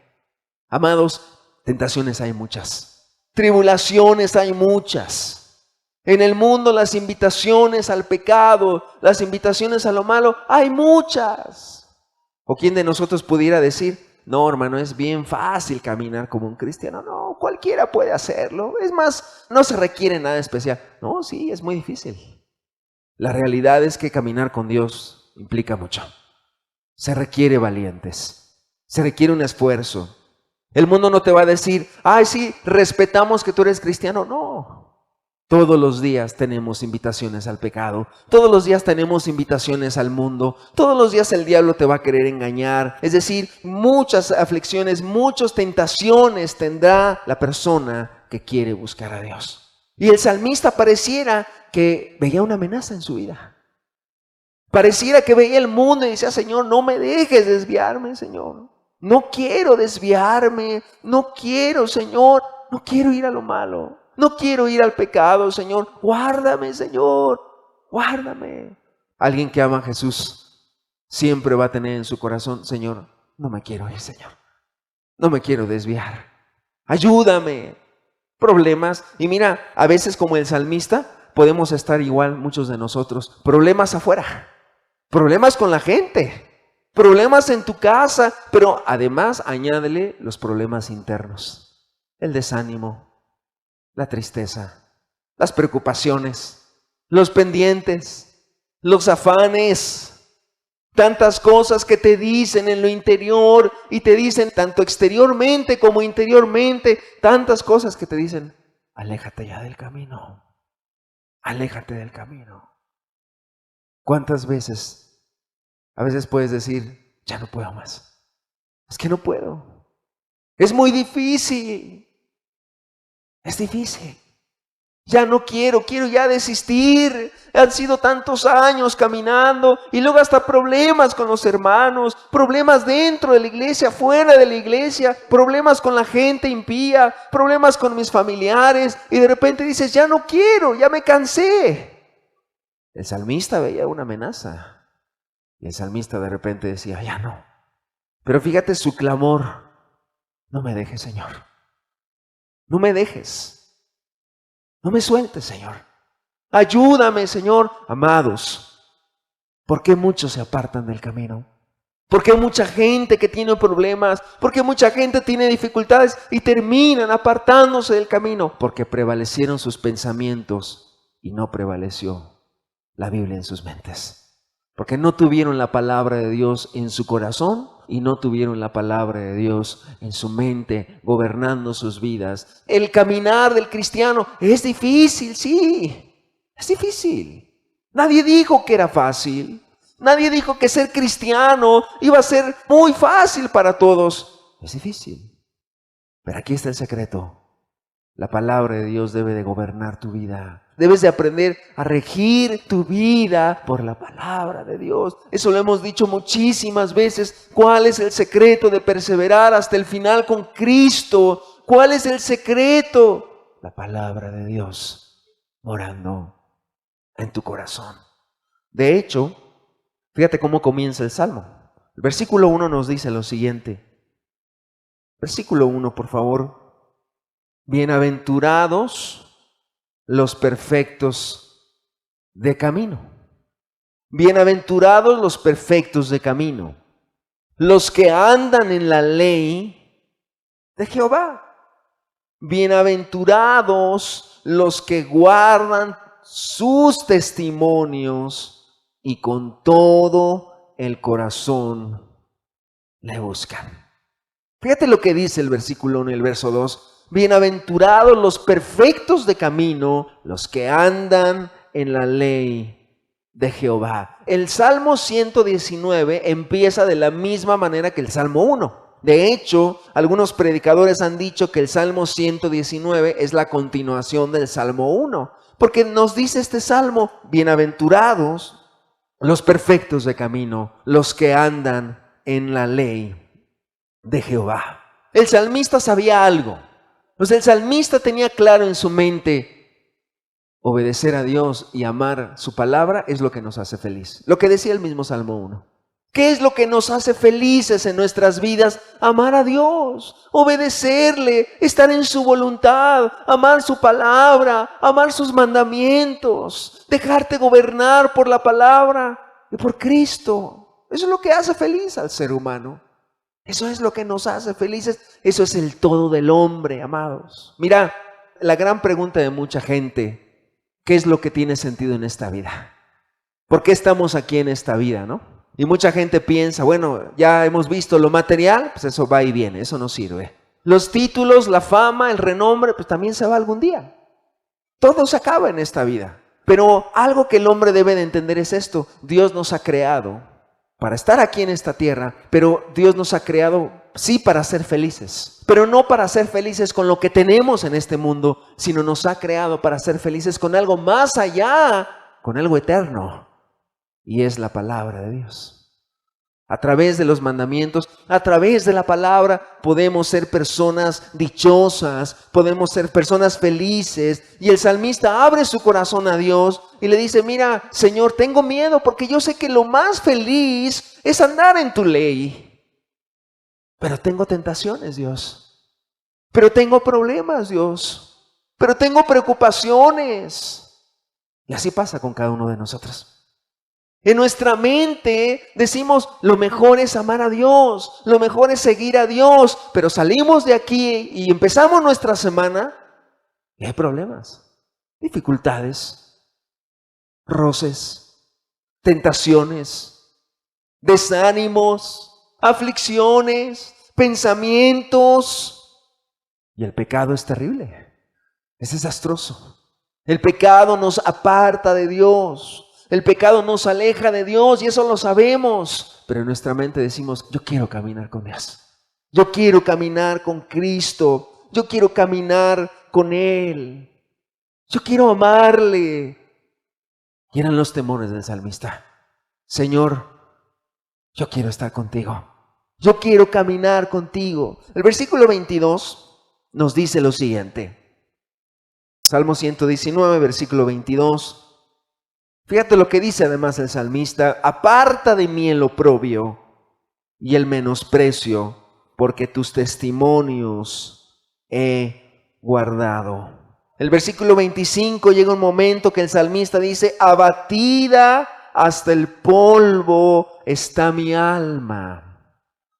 Amados, tentaciones hay muchas, tribulaciones hay muchas. En el mundo las invitaciones al pecado, las invitaciones a lo malo, hay muchas. ¿O quién de nosotros pudiera decir, no, hermano, es bien fácil caminar como un cristiano? No, cualquiera puede hacerlo. Es más, no se requiere nada especial. No, sí, es muy difícil. La realidad es que caminar con Dios implica mucho. Se requiere valientes. Se requiere un esfuerzo. El mundo no te va a decir, ay, sí, respetamos que tú eres cristiano. No. Todos los días tenemos invitaciones al pecado, todos los días tenemos invitaciones al mundo, todos los días el diablo te va a querer engañar. Es decir, muchas aflicciones, muchas tentaciones tendrá la persona que quiere buscar a Dios. Y el salmista pareciera que veía una amenaza en su vida. Pareciera que veía el mundo y decía, Señor, no me dejes desviarme, Señor. No quiero desviarme, no quiero, Señor, no quiero ir a lo malo. No quiero ir al pecado, Señor. Guárdame, Señor. Guárdame. Alguien que ama a Jesús siempre va a tener en su corazón, Señor, no me quiero ir, Señor. No me quiero desviar. Ayúdame. Problemas. Y mira, a veces como el salmista, podemos estar igual muchos de nosotros. Problemas afuera. Problemas con la gente. Problemas en tu casa. Pero además añádele los problemas internos. El desánimo. La tristeza, las preocupaciones, los pendientes, los afanes, tantas cosas que te dicen en lo interior y te dicen tanto exteriormente como interiormente, tantas cosas que te dicen, aléjate ya del camino, aléjate del camino. ¿Cuántas veces? A veces puedes decir, ya no puedo más. Es que no puedo. Es muy difícil. Es difícil. Ya no quiero ya desistir. Han sido tantos años caminando y luego hasta problemas con los hermanos, problemas dentro de la iglesia, fuera de la iglesia, problemas con la gente impía, problemas con mis familiares y de repente dices, ya no quiero, ya me cansé. El salmista veía una amenaza y el salmista de repente decía, ya no. Pero fíjate su clamor, no me dejes, Señor, no me dejes. No me sueltes, Señor. Ayúdame, Señor. Amados, ¿por qué muchos se apartan del camino? ¿Por qué mucha gente que tiene problemas? ¿Por qué mucha gente tiene dificultades y terminan apartándose del camino? Porque prevalecieron sus pensamientos y no prevaleció la Biblia en sus mentes. Porque no tuvieron la palabra de Dios en su corazón y no tuvieron la palabra de Dios en su mente, gobernando sus vidas. El caminar del cristiano es difícil, sí, es difícil. Nadie dijo que era fácil. Nadie dijo que ser cristiano iba a ser muy fácil para todos. Es difícil. Pero aquí está el secreto. La palabra de Dios debe de gobernar tu vida. Debes de aprender a regir tu vida por la palabra de Dios. Eso lo hemos dicho muchísimas veces. ¿Cuál es el secreto de perseverar hasta el final con Cristo? ¿Cuál es el secreto? La palabra de Dios morando en tu corazón. De hecho, fíjate cómo comienza el Salmo. El versículo 1 nos dice lo siguiente. Versículo 1, por favor. Bienaventurados los perfectos de camino. Bienaventurados los perfectos de camino, los que andan en la ley de Jehová. Bienaventurados los que guardan sus testimonios y con todo el corazón le buscan. Fíjate lo que dice el versículo 1 y el verso 2. Bienaventurados los perfectos de camino, los que andan en la ley de Jehová. El Salmo 119 empieza de la misma manera que el Salmo 1. De hecho, algunos predicadores han dicho que el Salmo 119 es la continuación del Salmo 1. Porque nos dice este Salmo, bienaventurados los perfectos de camino, los que andan en la ley de Jehová. El salmista sabía algo. Pues el salmista tenía claro en su mente, obedecer a Dios y amar su palabra es lo que nos hace feliz. Lo que decía el mismo Salmo 1. ¿Qué es lo que nos hace felices en nuestras vidas? Amar a Dios, obedecerle, estar en su voluntad, amar su palabra, amar sus mandamientos, dejarte gobernar por la palabra y por Cristo. Eso es lo que hace feliz al ser humano. Eso es lo que nos hace felices. Eso es el todo del hombre, amados. Mira, la gran pregunta de mucha gente, ¿qué es lo que tiene sentido en esta vida? ¿Por qué estamos aquí en esta vida, no? Y mucha gente piensa, bueno, ya hemos visto lo material, pues eso va y viene, eso no sirve. Los títulos, la fama, el renombre, pues también se va algún día. Todo se acaba en esta vida. Pero algo que el hombre debe de entender es esto. Dios nos ha creado para estar aquí en esta tierra, pero Dios nos ha creado, sí, para ser felices, pero no para ser felices con lo que tenemos en este mundo, sino nos ha creado para ser felices con algo más allá, con algo eterno, y es la palabra de Dios. A través de los mandamientos, a través de la palabra, podemos ser personas dichosas, podemos ser personas felices. Y el salmista abre su corazón a Dios y le dice, mira, Señor, tengo miedo porque yo sé que lo más feliz es andar en tu ley. Pero tengo tentaciones, Dios. Pero tengo problemas, Dios. Pero tengo preocupaciones. Y así pasa con cada uno de nosotros. En nuestra mente decimos, lo mejor es amar a Dios, lo mejor es seguir a Dios, pero salimos de aquí y empezamos nuestra semana y hay problemas, dificultades, roces, tentaciones, desánimos, aflicciones, pensamientos. Y el pecado es terrible, es desastroso. El pecado nos aparta de Dios. El pecado nos aleja de Dios y eso lo sabemos, pero en nuestra mente decimos, yo quiero caminar con Dios. Yo quiero caminar con Cristo. Yo quiero caminar con Él. Yo quiero amarle. Y eran los temores del salmista. Señor, yo quiero estar contigo. Yo quiero caminar contigo. El versículo 22 nos dice lo siguiente. Salmo 119, versículo 22. Fíjate lo que dice además el salmista. Aparta de mí el oprobio y el menosprecio, porque tus testimonios he guardado. El versículo 25 llega un momento que el salmista dice, abatida hasta el polvo está mi alma,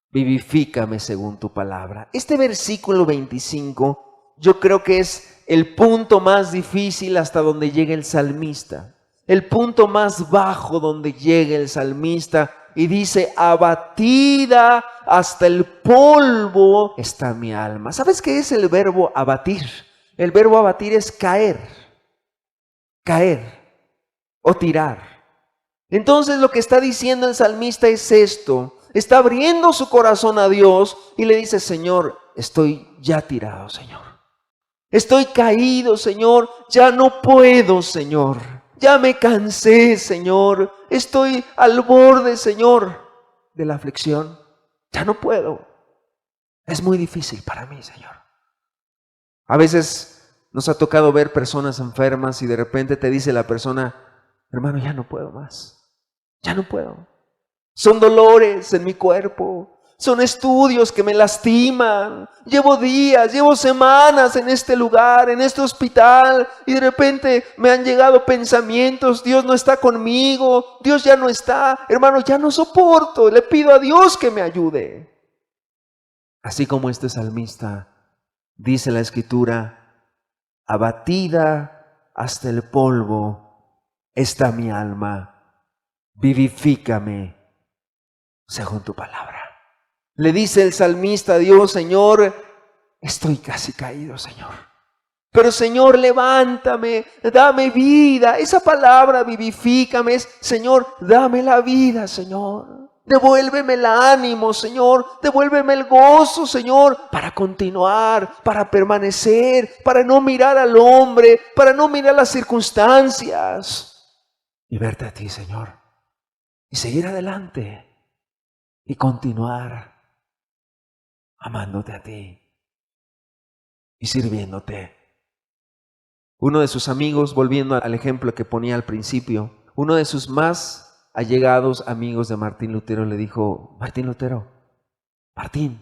vivifícame según tu palabra. Este versículo 25 yo creo que es el punto más difícil hasta donde llega el salmista, el punto más bajo donde llega el salmista y dice, abatida hasta el polvo está mi alma. ¿Sabes qué es el verbo abatir? El verbo abatir es caer o tirar. Entonces lo que está diciendo el salmista es esto. Está abriendo su corazón a Dios y le dice, Señor, estoy ya tirado, Señor. Estoy caído, Señor. Ya no puedo, Señor. Ya me cansé, Señor. Estoy al borde, Señor, de la aflicción. Ya no puedo. Es muy difícil para mí, Señor. A veces nos ha tocado ver personas enfermas y de repente te dice la persona, hermano, ya no puedo más, ya no puedo. Son dolores en mi cuerpo, son estudios que me lastiman. Llevo días, llevo semanas en este lugar, en este hospital y de repente me han llegado pensamientos, Dios no está conmigo, Dios ya no está, hermano, ya no soporto, le pido a Dios que me ayude. Así como este salmista, dice la Escritura, abatida hasta el polvo está mi alma, vivifícame según tu palabra. Le dice el salmista a Dios, Señor, estoy casi caído, Señor. Pero Señor, levántame, dame vida. Esa palabra vivifícame es, Señor, dame la vida, Señor. Devuélveme el ánimo, Señor. Devuélveme el gozo, Señor, para continuar, para permanecer, para no mirar al hombre, para no mirar las circunstancias y verte a ti, Señor. Y seguir adelante y continuar amándote a ti y sirviéndote. Uno de sus amigos, volviendo al ejemplo que ponía al principio, uno de sus más allegados amigos de Martín Lutero le dijo, Martín Lutero, Martín,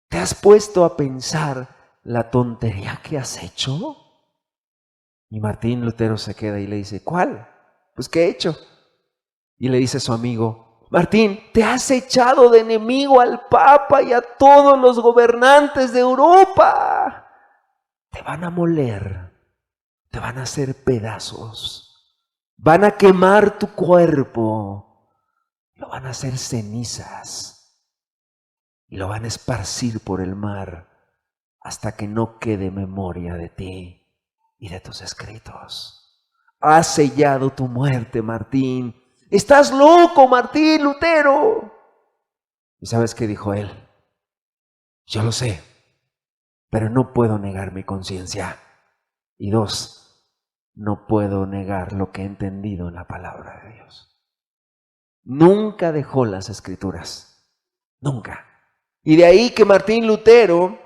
¿te has puesto a pensar la tontería que has hecho? Y Martín Lutero se queda y le dice, ¿cuál? Pues, ¿qué he hecho? Y le dice a su amigo, Martín, te has echado de enemigo al Papa y a todos los gobernantes de Europa. Te van a moler, te van a hacer pedazos. Van a quemar tu cuerpo, lo van a hacer cenizas y lo van a esparcir por el mar hasta que no quede memoria de ti y de tus escritos. Has sellado tu muerte, Martín. Estás loco, Martín Lutero. ¿Y sabes qué dijo él? Yo lo sé, pero no puedo negar mi conciencia. Y dos, no puedo negar lo que he entendido en la palabra de Dios. Nunca dejó las escrituras, nunca. Y de ahí que Martín Lutero,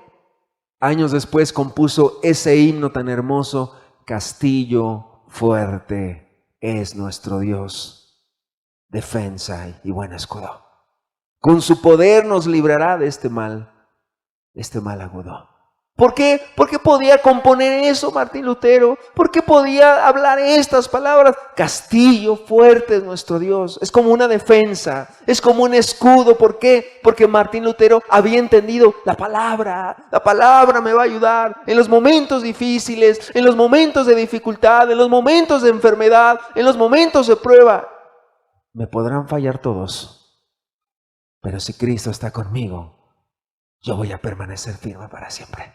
años después, compuso ese himno tan hermoso, Castillo fuerte es nuestro Dios, defensa y buen escudo. Con su poder nos librará de este mal agudo. ¿Por qué? ¿Por qué podía componer eso Martín Lutero? ¿Por qué podía hablar estas palabras? Castillo fuerte es nuestro Dios. Es como una defensa, es como un escudo. ¿Por qué? Porque Martín Lutero había entendido la palabra me va a ayudar en los momentos difíciles, en los momentos de dificultad, en los momentos de enfermedad, en los momentos de prueba. Me podrán fallar todos, pero si Cristo está conmigo, yo voy a permanecer firme para siempre.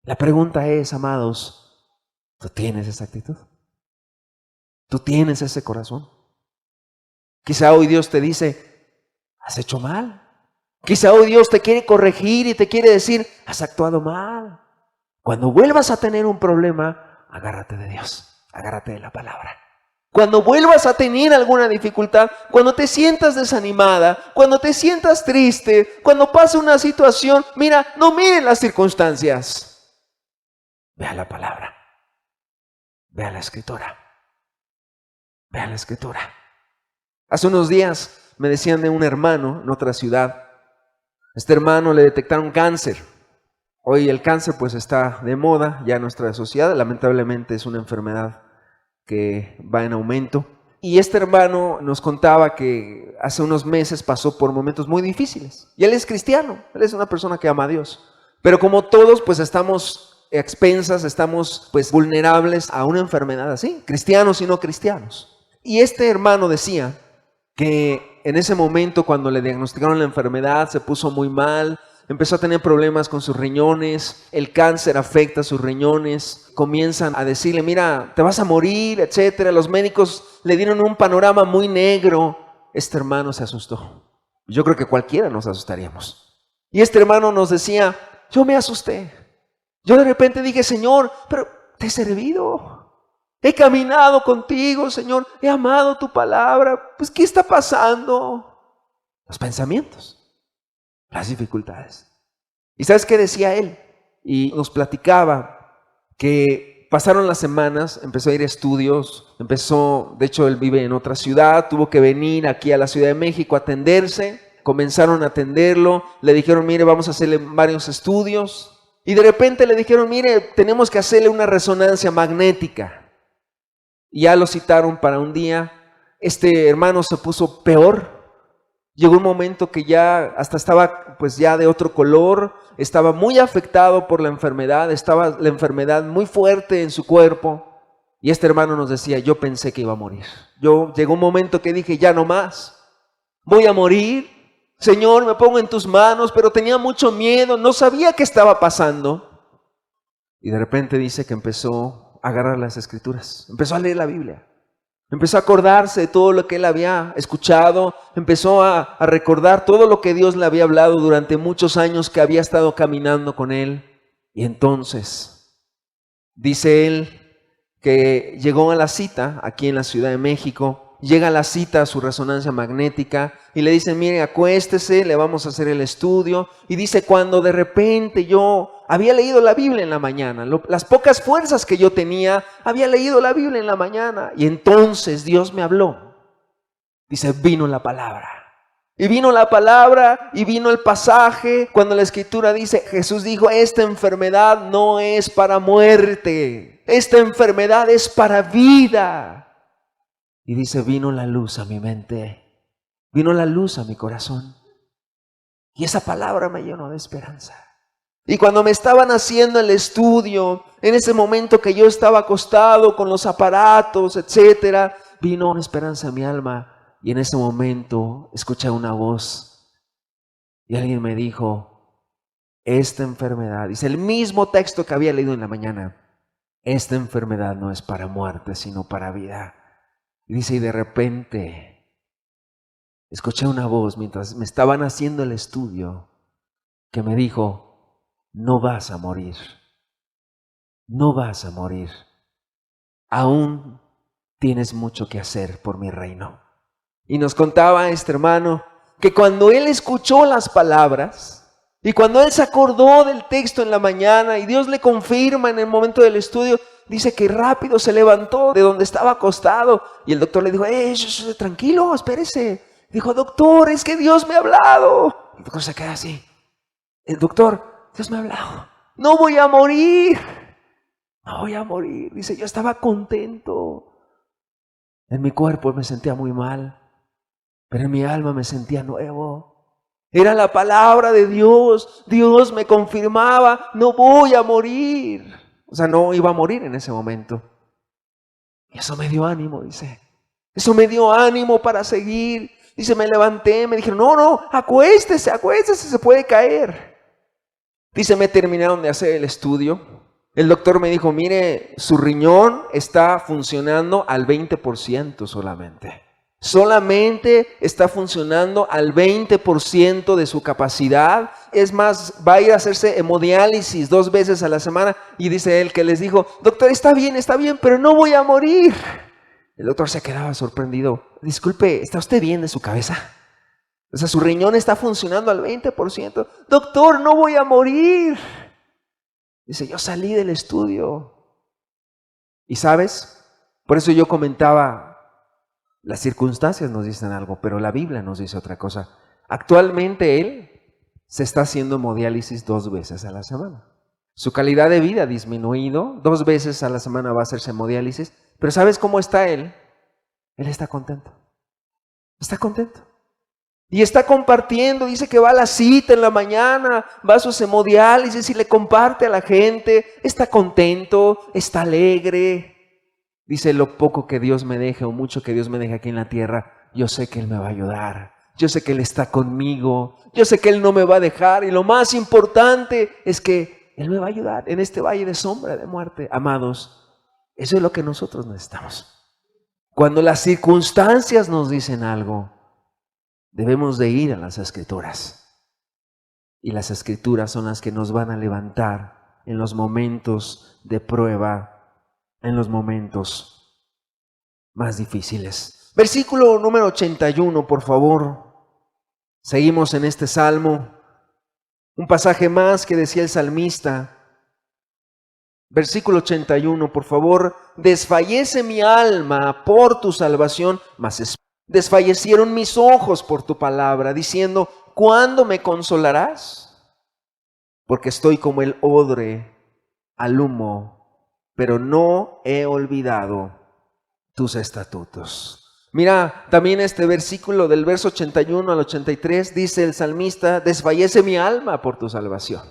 La pregunta es, amados, ¿tú tienes esa actitud? ¿Tú tienes ese corazón? Quizá hoy Dios te dice, has hecho mal. Quizá hoy Dios te quiere corregir y te quiere decir, has actuado mal. Cuando vuelvas a tener un problema, agárrate de Dios, agárrate de la palabra. Cuando vuelvas a tener alguna dificultad, cuando te sientas desanimada, cuando te sientas triste, cuando pase una situación, mira, no miren las circunstancias. Ve a la palabra, ve a la Escritura, ve a la Escritura. Hace unos días me decían de un hermano en otra ciudad. Este hermano le detectaron cáncer. Hoy el cáncer pues está de moda ya en nuestra sociedad. Lamentablemente es una enfermedad que va en aumento. Y este hermano nos contaba que hace unos meses pasó por momentos muy difíciles. Y él es cristiano, él es una persona que ama a Dios. Pero como todos pues estamos a expensas, estamos pues vulnerables a una enfermedad así, cristianos y no cristianos. Y este hermano decía que en ese momento cuando le diagnosticaron la enfermedad se puso muy mal, empezó a tener problemas con sus riñones, el cáncer afecta a sus riñones, comienzan a decirle, mira, te vas a morir, etcétera. Los médicos le dieron un panorama muy negro. Este hermano se asustó. Yo creo que cualquiera nos asustaríamos. Y este hermano nos decía, yo me asusté. Yo de repente dije, Señor, pero te he servido. He caminado contigo, Señor, he amado tu palabra. Pues, ¿qué está pasando? Los pensamientos, las dificultades. ¿Y sabes qué decía él? Y nos platicaba que pasaron las semanas, empezó a ir a estudios, de hecho él vive en otra ciudad, tuvo que venir aquí a la Ciudad de México a atenderse, comenzaron a atenderlo, le dijeron, mire, vamos a hacerle varios estudios, y de repente le dijeron, mire, tenemos que hacerle una resonancia magnética. Y ya lo citaron para un día. Este hermano se puso peor. Llegó un momento que ya hasta estaba pues ya de otro color, estaba muy afectado por la enfermedad, estaba la enfermedad muy fuerte en su cuerpo. Y este hermano nos decía, yo pensé que iba a morir. Llegó un momento que dije, ya no más, voy a morir. Señor, me pongo en tus manos, pero tenía mucho miedo, no sabía qué estaba pasando. Y de repente dice que empezó a agarrar las Escrituras, empezó a leer la Biblia. Empezó a acordarse de todo lo que él había escuchado, empezó a recordar todo lo que Dios le había hablado durante muchos años que había estado caminando con él. Y entonces, dice él que llegó a la cita aquí en la Ciudad de México, llega a la cita a su resonancia magnética y le dicen, mire, acuéstese, le vamos a hacer el estudio. Y dice, cuando de repente yo había leído la Biblia en la mañana, las pocas fuerzas que yo tenía, había leído la Biblia en la mañana. Y entonces Dios me habló. Dice, vino la palabra. Y vino la palabra y vino el pasaje cuando la Escritura dice, Jesús dijo, esta enfermedad no es para muerte, esta enfermedad es para vida. Y dice, vino la luz a mi mente, vino la luz a mi corazón. Y esa palabra me llenó de esperanza. Y cuando me estaban haciendo el estudio, en ese momento que yo estaba acostado con los aparatos, etcétera, vino una esperanza en mi alma. Y en ese momento escuché una voz. Y alguien me dijo, esta enfermedad, dice el mismo texto que había leído en la mañana, esta enfermedad no es para muerte, sino para vida. Y dice, y de repente escuché una voz mientras me estaban haciendo el estudio que me dijo, no vas a morir, no vas a morir, aún tienes mucho que hacer por mi reino. Y nos contaba este hermano que cuando él escuchó las palabras y cuando él se acordó del texto en la mañana y Dios le confirma en el momento del estudio, dice que rápido se levantó de donde estaba acostado y el doctor le dijo, tranquilo, espérese. Dijo, doctor, es que Dios me ha hablado. El doctor se queda así. El doctor, Dios me ha hablado. No voy a morir. No voy a morir. Dice, yo estaba contento. En mi cuerpo me sentía muy mal, pero en mi alma me sentía nuevo. Era la palabra de Dios. Dios me confirmaba, no voy a morir. O sea, no iba a morir en ese momento. Y eso me dio ánimo, dice. Eso me dio ánimo para seguir. Dice, me levanté, me dijeron, no, acuéstese, se puede caer. Dice, me terminaron de hacer el estudio. El doctor me dijo, mire, su riñón está funcionando al 20% solamente. Solamente está funcionando al 20% de su capacidad. Es más, va a ir a hacerse hemodiálisis 2 veces a la semana. Y dice él que les dijo, doctor, está bien, pero no voy a morir. El doctor se quedaba sorprendido. Disculpe, ¿está usted bien de su cabeza? O sea, su riñón está funcionando al 20%. Doctor, no voy a morir. Dice, yo salí del estudio. ¿Y sabes? Por eso yo comentaba, las circunstancias nos dicen algo, pero la Biblia nos dice otra cosa. Actualmente él se está haciendo hemodiálisis 2 veces a la semana. Su calidad de vida ha disminuido. 2 veces a la semana va a hacerse hemodiálisis. Pero ¿sabes cómo está él? Él está contento. Está contento. Y está compartiendo, dice que va a la cita en la mañana, va a sus hemodiálisis y le comparte a la gente. Está contento, está alegre. Dice, lo poco que Dios me deje o mucho que Dios me deje aquí en la tierra, yo sé que Él me va a ayudar. Yo sé que Él está conmigo. Yo sé que Él no me va a dejar. Y lo más importante es que Él me va a ayudar en este valle de sombra de muerte. Amados, eso es lo que nosotros necesitamos. Cuando las circunstancias nos dicen algo, debemos de ir a las Escrituras. Y las Escrituras son las que nos van a levantar en los momentos de prueba, en los momentos más difíciles. Versículo número 81, por favor. Seguimos en este salmo. Un pasaje más que decía el salmista. Versículo 81, por favor. Desfallece mi alma por tu salvación, mas desfallecieron mis ojos por tu palabra, diciendo, ¿cuándo me consolarás? Porque estoy como el odre al humo, pero no he olvidado tus estatutos. Mira, también este versículo del verso 81 al 83 dice el salmista, desfallece mi alma por tu salvación.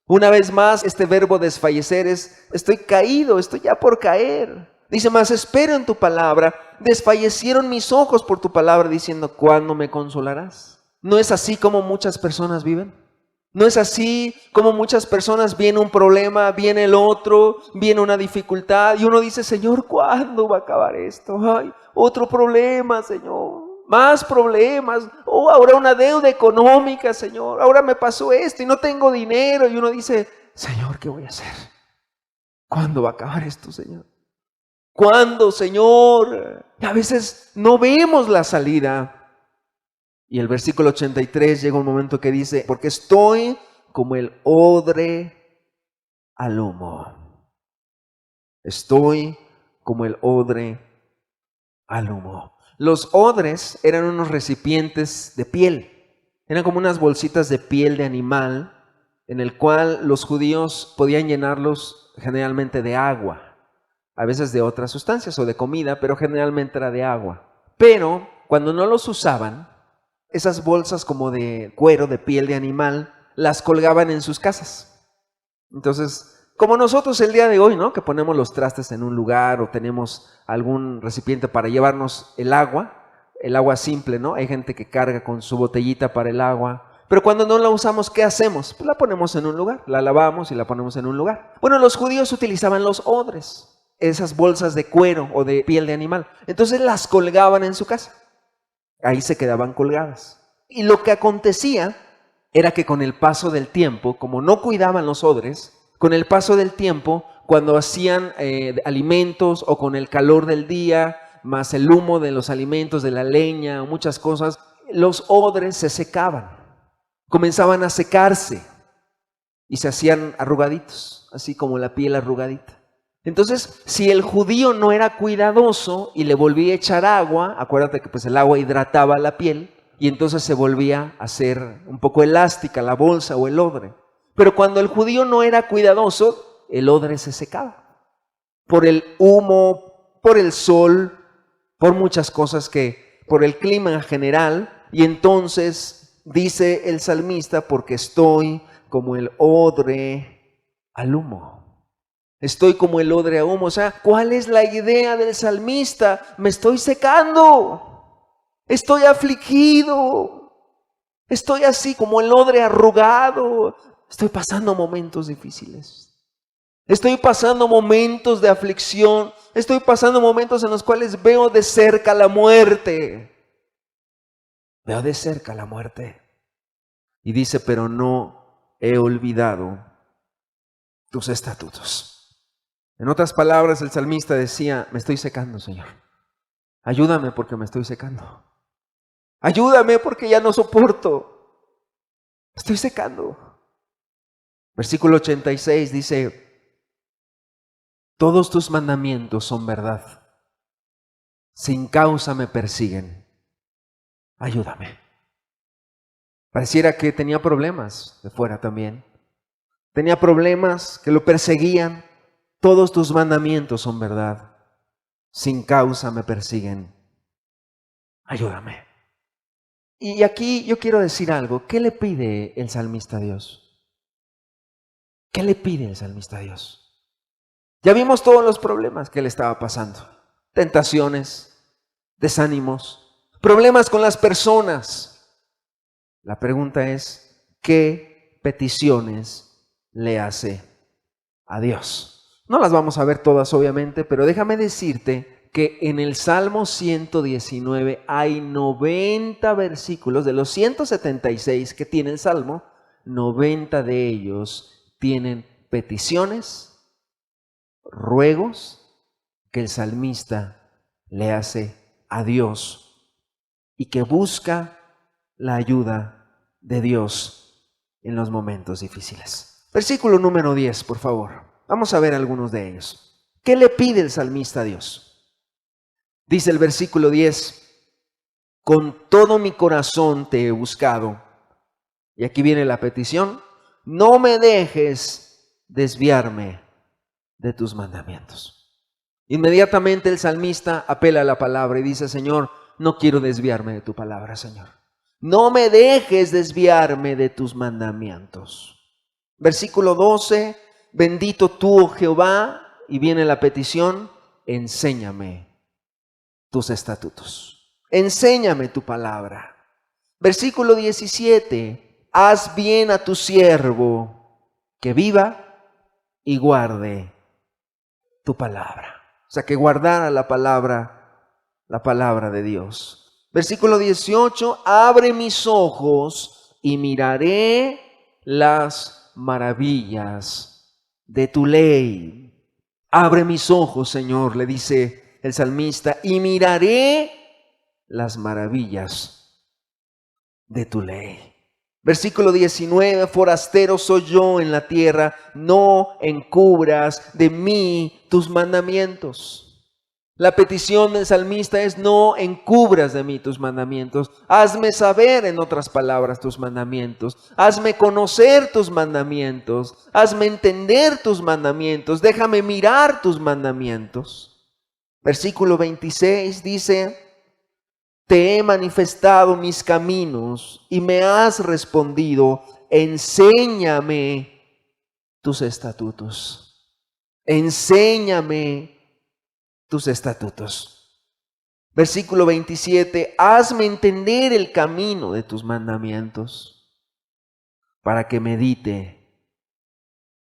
Una vez más, este verbo desfallecer es, estoy caído, estoy ya por caer. Dice, mas espero en tu palabra, desfallecieron mis ojos por tu palabra, diciendo, ¿cuándo me consolarás? ¿No es así como muchas personas viven? ¿No es así como muchas personas viene un problema, viene el otro, viene una dificultad y uno dice, Señor, ¿cuándo va a acabar esto? Ay, otro problema, Señor, más problemas, ahora una deuda económica, Señor, ahora me pasó esto y no tengo dinero y uno dice, Señor, ¿qué voy a hacer? ¿Cuándo va a acabar esto, Señor? ¿Cuándo, Señor? Y a veces no vemos la salida. Y el versículo 83 llega un momento que dice, porque estoy como el odre al humo. Estoy como el odre al humo. Los odres eran unos recipientes de piel. Eran como unas bolsitas de piel de animal en el cual los judíos podían llenarlos generalmente de agua. A veces de otras sustancias o de comida, pero generalmente era de agua. Pero cuando no los usaban, esas bolsas como de cuero, de piel de animal, las colgaban en sus casas. Entonces, como nosotros el día de hoy, ¿no? Que ponemos los trastes en un lugar o tenemos algún recipiente para llevarnos el agua simple, ¿no? Hay gente que carga con su botellita para el agua. Pero cuando no la usamos, ¿qué hacemos? Pues la ponemos en un lugar, la lavamos y la ponemos en un lugar. Bueno, los judíos utilizaban los odres, esas bolsas de cuero o de piel de animal. Entonces las colgaban en su casa. Ahí se quedaban colgadas. Y lo que acontecía era que con el paso del tiempo, como no cuidaban los odres, con el paso del tiempo, cuando hacían alimentos o con el calor del día, más el humo de los alimentos, de la leña o muchas cosas, los odres se secaban, comenzaban a secarse y se hacían arrugaditos, así como la piel arrugadita. Entonces, si el judío no era cuidadoso y le volvía a echar agua, acuérdate que pues el agua hidrataba la piel y entonces se volvía a hacer un poco elástica la bolsa o el odre. Pero cuando el judío no era cuidadoso, el odre se secaba. Por el humo, por el sol, por muchas cosas por el clima en general. Y entonces dice el salmista, porque estoy como el odre al humo. Estoy como el odre a humo. O sea, ¿cuál es la idea del salmista? Me estoy secando. Estoy afligido. Estoy así como el odre arrugado. Estoy pasando momentos difíciles. Estoy pasando momentos de aflicción. estoy pasando momentos en los cuales veo de cerca la muerte. Veo de cerca la muerte. Y dice, pero no he olvidado tus estatutos. En otras palabras, el salmista decía, me estoy secando, Señor. Ayúdame porque me estoy secando. Ayúdame porque ya no soporto. Me estoy secando. Versículo 86 dice, todos tus mandamientos son verdad. Sin causa me persiguen. Ayúdame. Pareciera que tenía problemas de fuera también. Tenía problemas que lo perseguían. Todos tus mandamientos son verdad. Sin causa me persiguen. Ayúdame. Y aquí yo quiero decir algo. ¿Qué le pide el salmista a Dios? ¿Qué le pide el salmista a Dios? Ya vimos todos los problemas que le estaba pasando. Tentaciones, desánimos, problemas con las personas. La pregunta es, ¿qué peticiones le hace a Dios? No las vamos a ver todas, obviamente, pero déjame decirte que en el Salmo 119 hay 90 versículos. De los 176 que tiene el Salmo, 90 de ellos tienen peticiones, ruegos que el salmista le hace a Dios y que busca la ayuda de Dios en los momentos difíciles. Versículo número 10, por favor. Vamos a ver algunos de ellos. ¿Qué le pide el salmista a Dios? Dice el versículo 10, con todo mi corazón te he buscado. Y aquí viene la petición, no me dejes desviarme de tus mandamientos. Inmediatamente el salmista apela a la palabra y dice, Señor, no quiero desviarme de tu palabra, Señor. No me dejes desviarme de tus mandamientos. Versículo 12, bendito tú, oh Jehová, y viene la petición, enséñame tus estatutos. Enséñame tu palabra. Versículo 17, haz bien a tu siervo, que viva y guarde tu palabra. O sea, que guardara la palabra de Dios. Versículo 18, abre mis ojos y miraré las maravillas de tu ley. Abre mis ojos, Señor, le dice el salmista, y miraré las maravillas de tu ley. Versículo 19, forastero soy yo en la tierra, no encubras de mí tus mandamientos. La petición del salmista es, no encubras de mí tus mandamientos. Hazme saber, en otras palabras, tus mandamientos. Hazme conocer tus mandamientos. Hazme entender tus mandamientos. Déjame mirar tus mandamientos. Versículo 26 dice, te he manifestado mis caminos y me has respondido, enséñame tus estatutos. Enséñame tus estatutos. Versículo 27, hazme entender el camino de tus mandamientos para que medite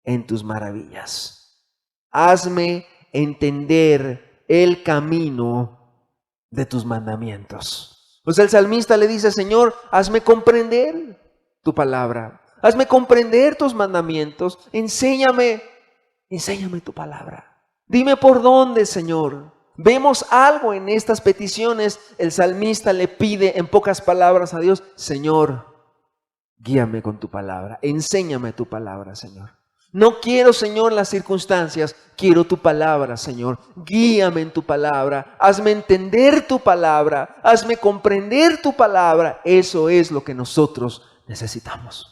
en tus maravillas. Hazme entender el camino de tus mandamientos. Pues el salmista le dice, Señor, hazme comprender tu palabra. Hazme comprender tus mandamientos. Enséñame tu palabra. Dime por dónde, Señor. Vemos algo en estas peticiones. El salmista le pide en pocas palabras a Dios, Señor, guíame con tu palabra. Enséñame tu palabra, Señor. No quiero, Señor, las circunstancias. Quiero tu palabra, Señor. Guíame en tu palabra. Hazme entender tu palabra. Hazme comprender tu palabra. Eso es lo que nosotros necesitamos.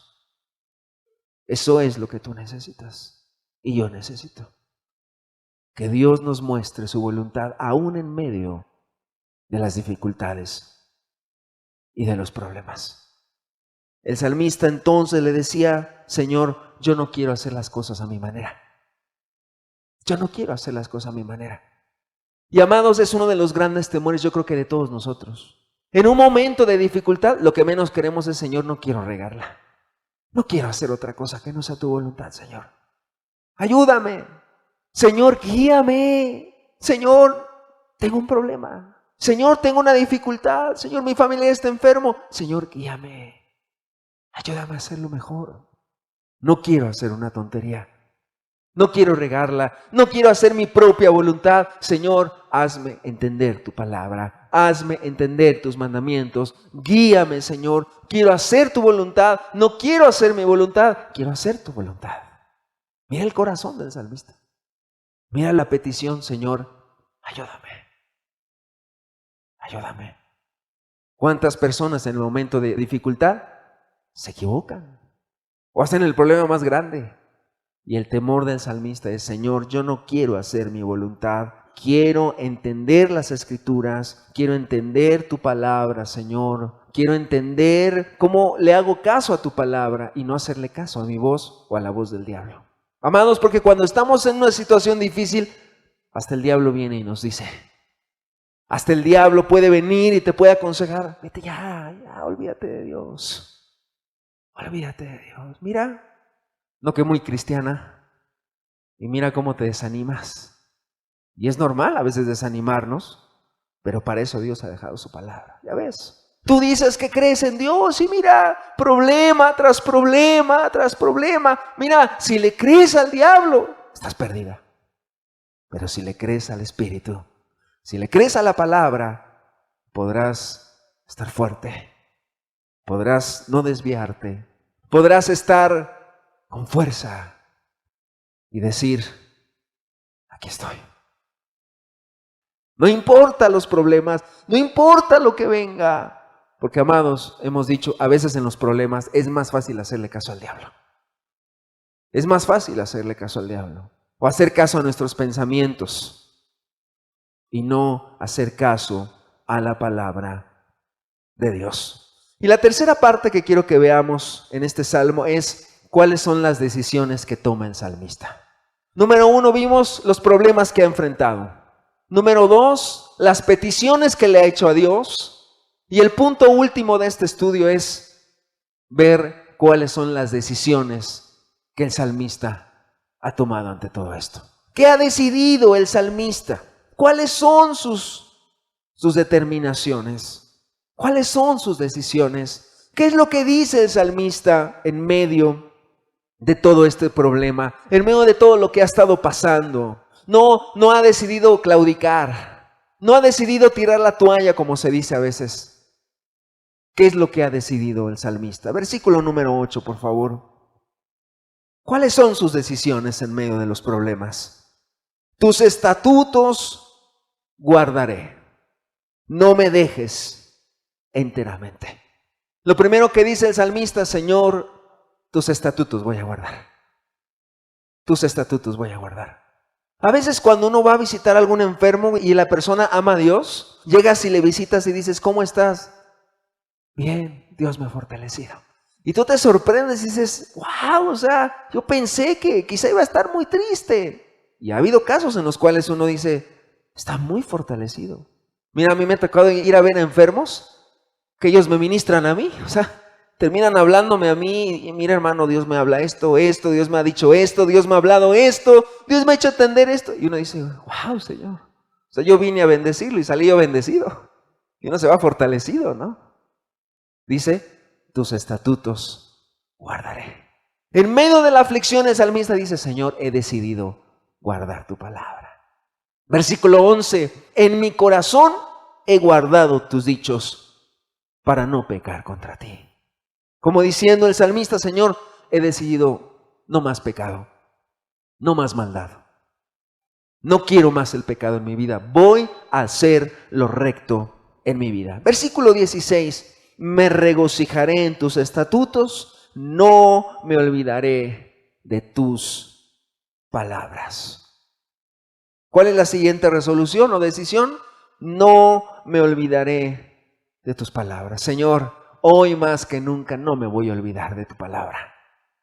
Eso es lo que tú necesitas. Y yo necesito. Que Dios nos muestre su voluntad aún en medio de las dificultades y de los problemas. El salmista entonces le decía, Señor, yo no quiero hacer las cosas a mi manera. Yo no quiero hacer las cosas a mi manera. Y amados, es uno de los grandes temores, yo creo que de todos nosotros. En un momento de dificultad, lo que menos queremos es, Señor, no quiero regarla. No quiero hacer otra cosa que no sea tu voluntad, Señor. Ayúdame. Señor, guíame. Señor, tengo un problema. Señor, tengo una dificultad. Señor, mi familia está enfermo. Señor, guíame. Ayúdame a hacerlo mejor. No quiero hacer una tontería. No quiero regarla. No quiero hacer mi propia voluntad. Señor, hazme entender tu palabra. Hazme entender tus mandamientos. Guíame, Señor. Quiero hacer tu voluntad. No quiero hacer mi voluntad. Quiero hacer tu voluntad. Mira el corazón del salmista. Mira la petición, Señor. Ayúdame. Ayúdame. ¿Cuántas personas en el momento de dificultad se equivocan o hacen el problema más grande? Y el temor del salmista es: Señor, yo no quiero hacer mi voluntad, quiero entender las Escrituras, quiero entender tu palabra, Señor, quiero entender cómo le hago caso a tu palabra y no hacerle caso a mi voz o a la voz del diablo. Amados, porque cuando estamos en una situación difícil, hasta el diablo viene y nos dice, hasta el diablo puede venir y te puede aconsejar: vete ya, olvídate de Dios. Olvídate de Dios. Mira, no que muy cristiana, y mira cómo te desanimas. Y es normal a veces desanimarnos, pero para eso Dios ha dejado su palabra. Ya ves, tú dices que crees en Dios y mira, problema tras problema tras problema. Mira, si le crees al diablo, estás perdida. Pero si le crees al Espíritu, si le crees a la palabra, podrás estar fuerte, podrás no desviarte, podrás estar con fuerza y decir: aquí estoy. No importa los problemas, no importa lo que venga, porque, amados, hemos dicho, a veces en los problemas es más fácil hacerle caso al diablo. Es más fácil hacerle caso al diablo o hacer caso a nuestros pensamientos y no hacer caso a la palabra de Dios. Y la tercera parte que quiero que veamos en este salmo es cuáles son las decisiones que toma el salmista. Número 1, vimos los problemas que ha enfrentado. Número 2, las peticiones que le ha hecho a Dios. Y el punto último de este estudio es ver cuáles son las decisiones que el salmista ha tomado ante todo esto. ¿Qué ha decidido el salmista? ¿Cuáles son sus determinaciones? ¿Cuáles son sus decisiones? ¿Qué es lo que dice el salmista en medio de todo este problema, en medio de todo lo que ha estado pasando? No ha decidido claudicar, no ha decidido tirar la toalla, como se dice a veces. ¿Qué es lo que ha decidido el salmista? Versículo número 8, por favor. ¿Cuáles son sus decisiones en medio de los problemas? Tus estatutos guardaré, no me dejes enteramente. Lo primero que dice el salmista: Señor, tus estatutos voy a guardar. Tus estatutos voy a guardar. A veces cuando uno va a visitar a algún enfermo y la persona ama a Dios, llegas y le visitas y dices: ¿cómo estás? Bien, Dios me ha fortalecido. Y tú te sorprendes y dices: wow, o sea, yo pensé que quizá iba a estar muy triste. Y ha habido casos en los cuales uno dice: está muy fortalecido. Mira, a mí me ha tocado ir a ver a enfermos que ellos me ministran a mí, o sea, terminan hablándome a mí: y mira, hermano, Dios me habla esto, Dios me ha dicho esto, Dios me ha hablado esto, Dios me ha hecho entender esto. Y uno dice: wow, Señor. O sea, yo vine a bendecirlo y salí yo bendecido. Y uno se va fortalecido, ¿no? Dice: tus estatutos guardaré. En medio de la aflicción, el salmista dice: Señor, he decidido guardar tu palabra. Versículo 11: en mi corazón he guardado tus dichos para no pecar contra ti. Como diciendo el salmista: Señor, he decidido no más pecado, no más maldad. No quiero más el pecado en mi vida. Voy a hacer lo recto en mi vida. Versículo 16. Me regocijaré en tus estatutos, no me olvidaré de tus palabras. ¿Cuál es la siguiente resolución o decisión? No me olvidaré de tus palabras. Señor, hoy más que nunca no me voy a olvidar de tu palabra.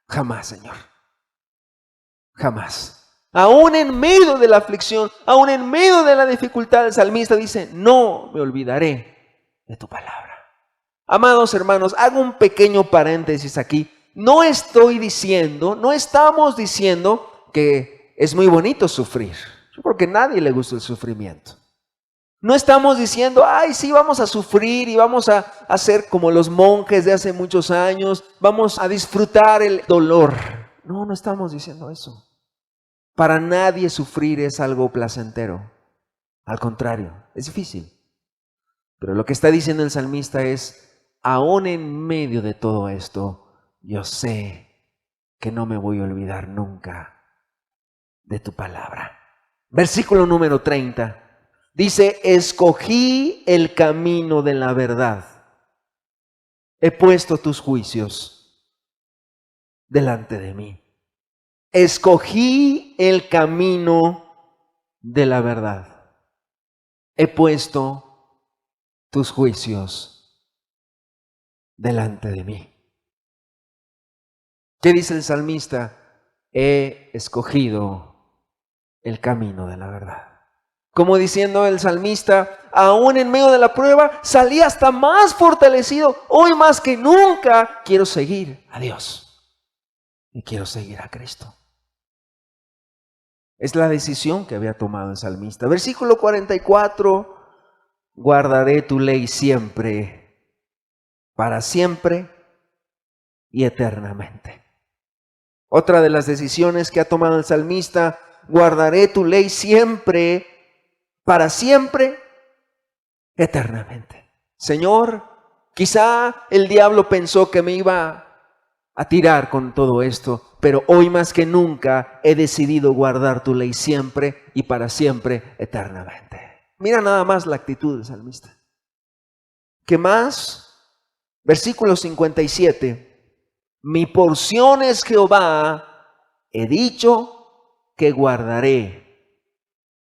Jamás, Señor. Jamás. Aún en medio de la aflicción, aún en medio de la dificultad, el salmista dice: no me olvidaré de tu palabra. Amados hermanos, hago un pequeño paréntesis aquí. No estamos diciendo que es muy bonito sufrir. Porque a nadie le gusta el sufrimiento. No estamos diciendo, ay, sí, vamos a sufrir y vamos a hacer como los monjes de hace muchos años, vamos a disfrutar el dolor. No, no estamos diciendo eso. Para nadie sufrir es algo placentero. Al contrario, es difícil. Pero lo que está diciendo el salmista es, aún en medio de todo esto, yo sé que no me voy a olvidar nunca de tu palabra. Versículo número 30. Dice, escogí el camino de la verdad. He puesto tus juicios delante de mí. Escogí el camino de la verdad. He puesto tus juicios delante de mí. ¿Qué dice el salmista? He escogido el camino de la verdad. Como diciendo el salmista, aún en medio de la prueba, salí hasta más fortalecido. Hoy más que nunca quiero seguir a Dios y quiero seguir a Cristo. Es la decisión que había tomado el salmista. Versículo 44, guardaré tu ley siempre, para siempre y eternamente. Otra de las decisiones que ha tomado el salmista, guardaré tu ley siempre, para siempre, eternamente. Señor, quizá el diablo pensó que me iba a tirar con todo esto, pero hoy más que nunca he decidido guardar tu ley siempre y para siempre, eternamente. Mira nada más la actitud del salmista. ¿Qué más? Versículo 57. Mi porción es Jehová, he dicho que guardaré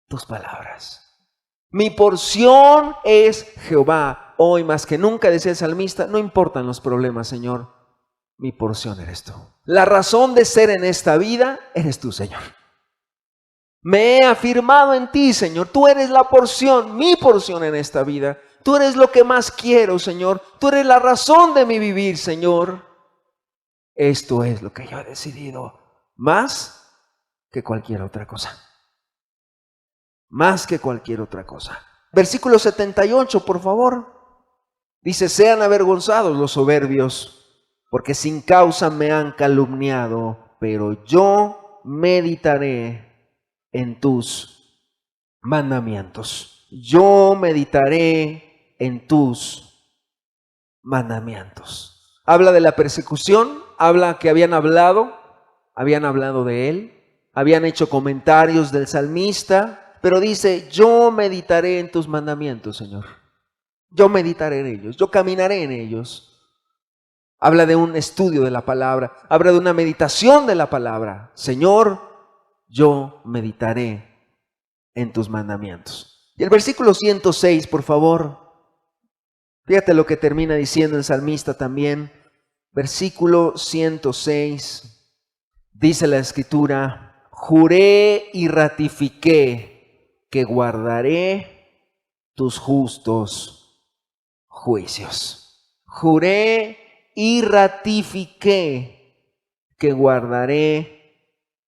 tus palabras. Mi porción es Jehová. Hoy más que nunca, decía el salmista, no importan los problemas, Señor. Mi porción eres tú. La razón de ser en esta vida eres tú, Señor. Me he afirmado en ti, Señor. Tú eres la porción, mi porción en esta vida. Tú eres lo que más quiero, Señor. Tú eres la razón de mi vivir, Señor. Esto es lo que yo he decidido, más que cualquier otra cosa. Más que cualquier otra cosa. Versículo 78, por favor. Dice, sean avergonzados los soberbios, porque sin causa me han calumniado, pero yo meditaré en tus mandamientos. Yo meditaré en tus mandamientos. Habla de la persecución, habla que habían hablado de él, habían hecho comentarios del salmista, pero dice, yo meditaré en tus mandamientos, Señor. Yo meditaré en ellos, yo caminaré en ellos. Habla de un estudio de la palabra, habla de una meditación de la palabra. Señor, yo meditaré en tus mandamientos. Y el versículo 106, por favor. Fíjate lo que termina diciendo el salmista también. Versículo 106. Dice la Escritura, juré y ratifiqué que guardaré tus justos juicios. Juré y ratifiqué que guardaré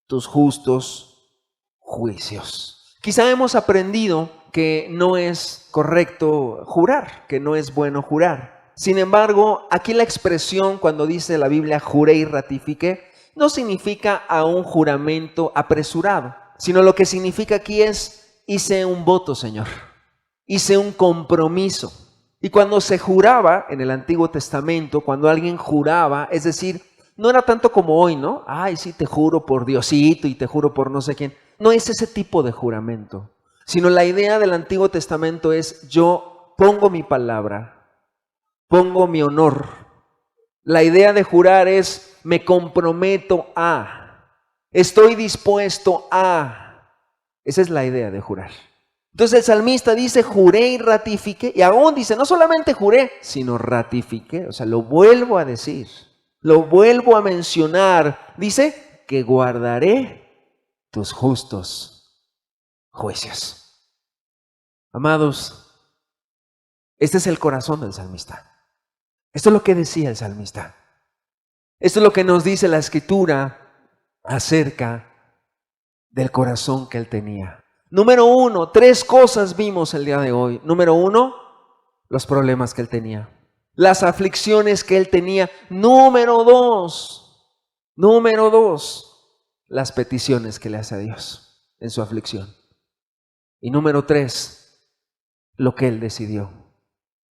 tus justos juicios. Quizá hemos aprendido que no es correcto jurar, que no es bueno jurar. Sin embargo, aquí la expresión cuando dice la Biblia juré y ratifiqué, no significa a un juramento apresurado, sino lo que significa aquí es hice un voto, Señor, hice un compromiso. Y cuando se juraba en el Antiguo Testamento, cuando alguien juraba, es decir, no era tanto como hoy, ¿no? Ay, sí, te juro por Diosito y te juro por no sé quién. No es ese tipo de juramento, sino la idea del Antiguo Testamento es yo pongo mi palabra, pongo mi honor. La idea de jurar es me comprometo a, estoy dispuesto a. Esa es la idea de jurar. Entonces el salmista dice, juré y ratifiqué, y aún dice, no solamente juré, sino ratifiqué, o sea, lo vuelvo a decir, lo vuelvo a mencionar. Dice que guardaré tus justos juicios. Amados, este es el corazón del salmista. Esto es lo que decía el salmista. Esto es lo que nos dice la Escritura acerca del corazón que él tenía. Número 1, 3 cosas vimos el día de hoy. Número 1, los problemas que él tenía, las aflicciones que él tenía. Número 2, las peticiones que le hace a Dios en su aflicción. Y número 3, lo que él decidió.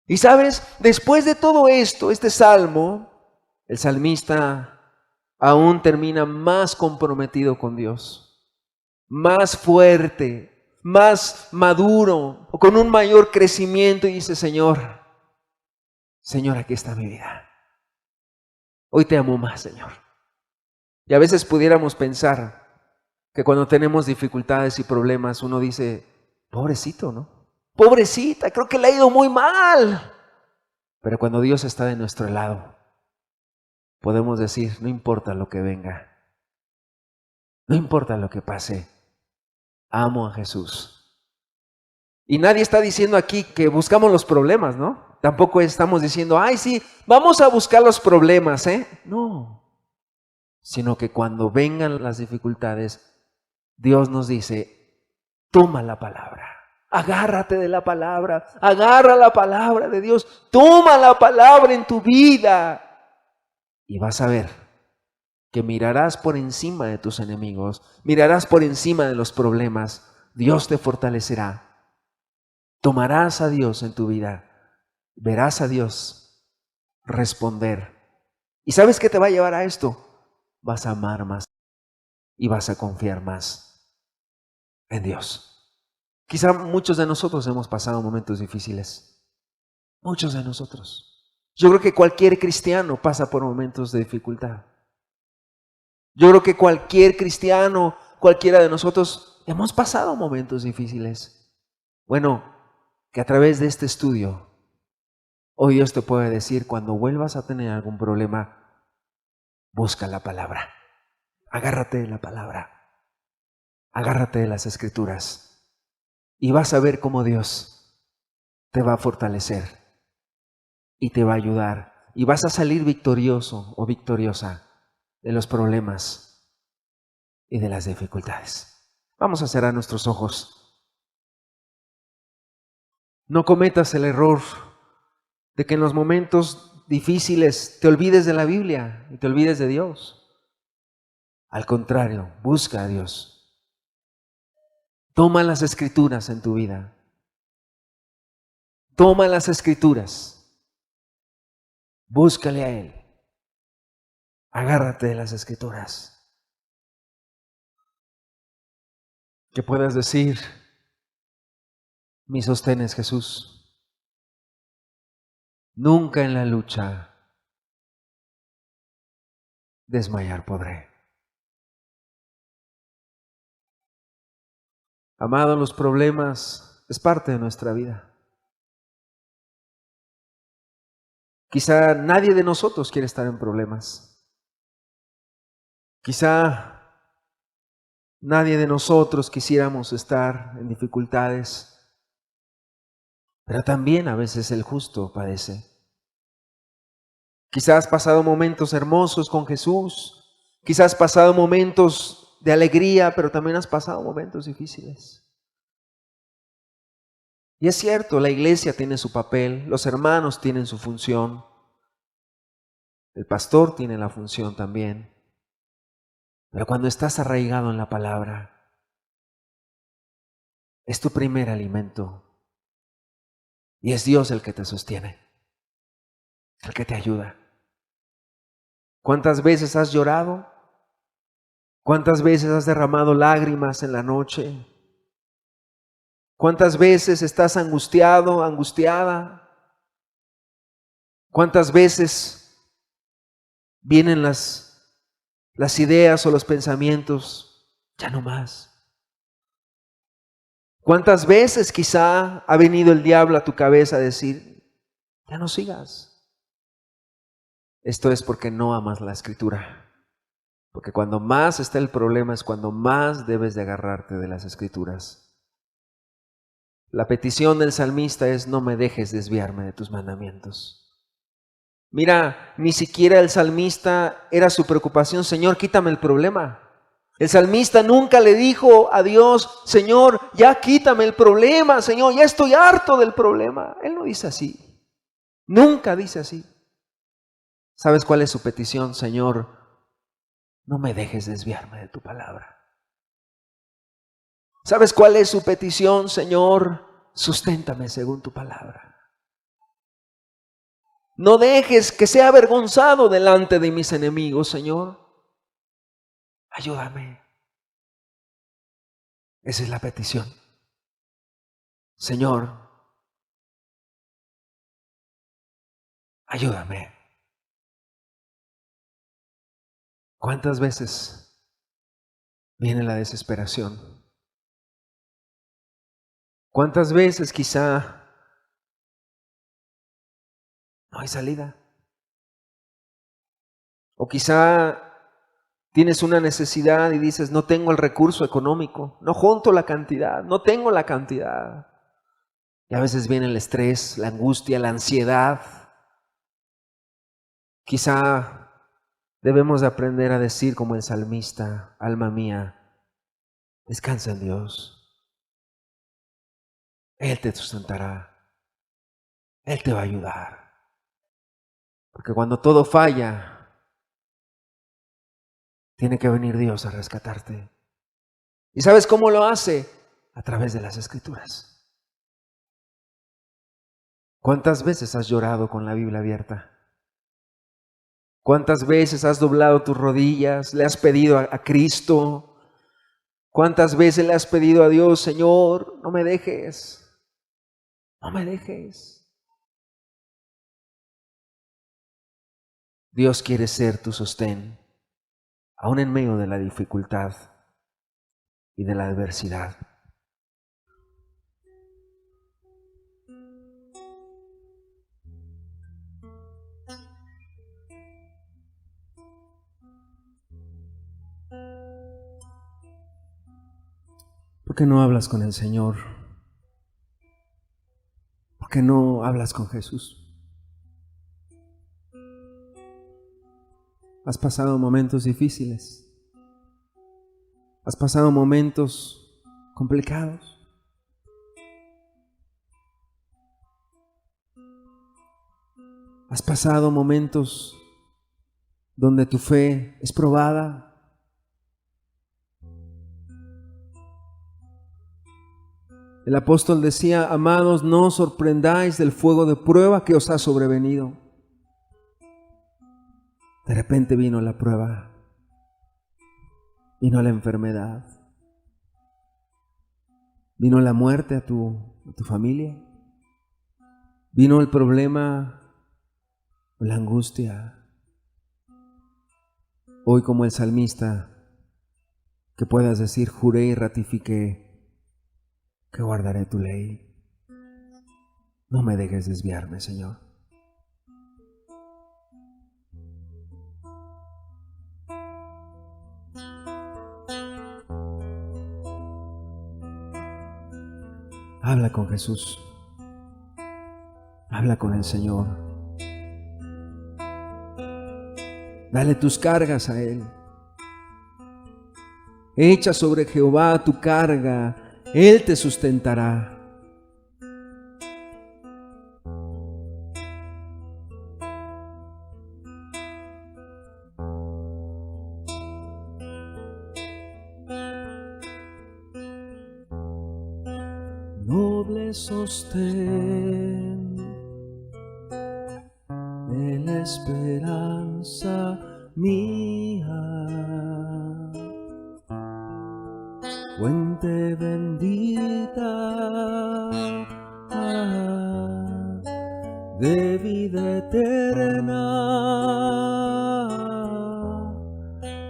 Y sabes, después de todo esto, este salmo, el salmista aún termina más comprometido con Dios, más fuerte, más maduro, o con un mayor crecimiento, y dice: Señor, aquí está mi vida. Hoy te amo más, Señor. Y a veces pudiéramos pensar que cuando tenemos dificultades y problemas, uno dice: pobrecito, ¿no? Pobrecita, creo que le ha ido muy mal. Pero cuando Dios está de nuestro lado, podemos decir: no importa lo que venga, no importa lo que pase, amo a Jesús. Y nadie está diciendo aquí que buscamos los problemas, ¿no? Tampoco estamos diciendo: ay, sí, vamos a buscar los problemas, ¿eh? No. Sino que cuando vengan las dificultades, Dios nos dice: toma la palabra, agárrate de la palabra, agarra la palabra de Dios, toma la palabra en tu vida. Y vas a ver que mirarás por encima de tus enemigos, mirarás por encima de los problemas. Dios te fortalecerá. Tomarás a Dios en tu vida, verás a Dios responder. ¿Y sabes qué te va a llevar a esto? Vas a amar más y vas a confiar más en Dios. Quizá muchos de nosotros hemos pasado momentos difíciles. Muchos de nosotros. Yo creo que cualquier cristiano pasa por momentos de dificultad. Yo creo que cualquier cristiano, cualquiera de nosotros, hemos pasado momentos difíciles. Bueno, que a través de este estudio, hoy Dios te puede decir: cuando vuelvas a tener algún problema, busca la palabra. Agárrate de la palabra. Agárrate de las Escrituras. Y vas a ver cómo Dios te va a fortalecer y te va a ayudar. Y vas a salir victorioso o victoriosa de los problemas y de las dificultades. Vamos a cerrar nuestros ojos. No cometas el error de que en los momentos difíciles te olvides de la Biblia y te olvides de Dios. Al contrario, busca a Dios. Toma las Escrituras en tu vida. Toma las Escrituras. Búscale a Él. Agárrate de las Escrituras. Que puedas decir: mi sostén es Jesús. Nunca en la lucha desmayar podré. Amado, los problemas es parte de nuestra vida. Quizá nadie de nosotros quiere estar en problemas. Quizá nadie de nosotros quisiéramos estar en dificultades. Pero también a veces el justo padece. Quizás has pasado momentos hermosos con Jesús. Quizás has pasado momentos de alegría, pero también has pasado momentos difíciles. Y es cierto, la iglesia tiene su papel, los hermanos tienen su función, el pastor tiene la función también. Pero cuando estás arraigado en la palabra, es tu primer alimento. Y es Dios el que te sostiene, el que te ayuda. ¿Cuántas veces has llorado? ¿Cuántas veces has derramado lágrimas en la noche? ¿Cuántas veces estás angustiado, angustiada? ¿Cuántas veces vienen las ideas o los pensamientos? Ya no más. ¿Cuántas veces quizá ha venido el diablo a tu cabeza a decir: ya no sigas? Esto es porque no amas la Escritura. Porque cuando más está el problema es cuando más debes de agarrarte de las Escrituras. La petición del salmista es: no me dejes desviarme de tus mandamientos. Mira, ni siquiera el salmista era su preocupación: Señor, quítame el problema. El salmista nunca le dijo a Dios: Señor, ya quítame el problema, Señor, ya estoy harto del problema. Él no dice así. Nunca dice así. ¿Sabes cuál es su petición? Señor, no me dejes desviarme de tu palabra. ¿Sabes cuál es su petición? Señor, susténtame según tu palabra. No dejes que sea avergonzado delante de mis enemigos, Señor. Ayúdame. Esa es la petición. Señor, ayúdame. ¿Cuántas veces viene la desesperación? ¿Cuántas veces quizá no hay salida? O quizá tienes una necesidad y dices: no tengo el recurso económico, no junto la cantidad, no tengo la cantidad. Y a veces viene el estrés, la angustia, la ansiedad. Quizá debemos de aprender a decir como el salmista: alma mía, descansa en Dios. Él te sustentará. Él te va a ayudar. Porque cuando todo falla, tiene que venir Dios a rescatarte. ¿Y sabes cómo lo hace? A través de las Escrituras. ¿Cuántas veces has llorado con la Biblia abierta? ¿Cuántas veces has doblado tus rodillas? ¿Le has pedido a Cristo? ¿Cuántas veces le has pedido a Dios: Señor, no me dejes? No me dejes. Dios quiere ser tu sostén, aún en medio de la dificultad y de la adversidad. ¿Por qué no hablas con el Señor? ¿Por qué no hablas con Jesús? Has pasado momentos difíciles. Has pasado momentos complicados. Has pasado momentos donde tu fe es probada. El apóstol decía: amados, no os sorprendáis del fuego de prueba que os ha sobrevenido. De repente vino la prueba, vino la enfermedad, vino la muerte a tu familia, vino el problema, la angustia. Hoy, como el salmista, que puedas decir: juré y ratifiqué que guardaré tu ley. No me dejes desviarme, Señor. Habla con Jesús. Habla con el Señor. Dale tus cargas a Él. Echa sobre Jehová tu carga. Él te sustentará. Noble sostén de la esperanza mía, fuente bendita de vida eterna,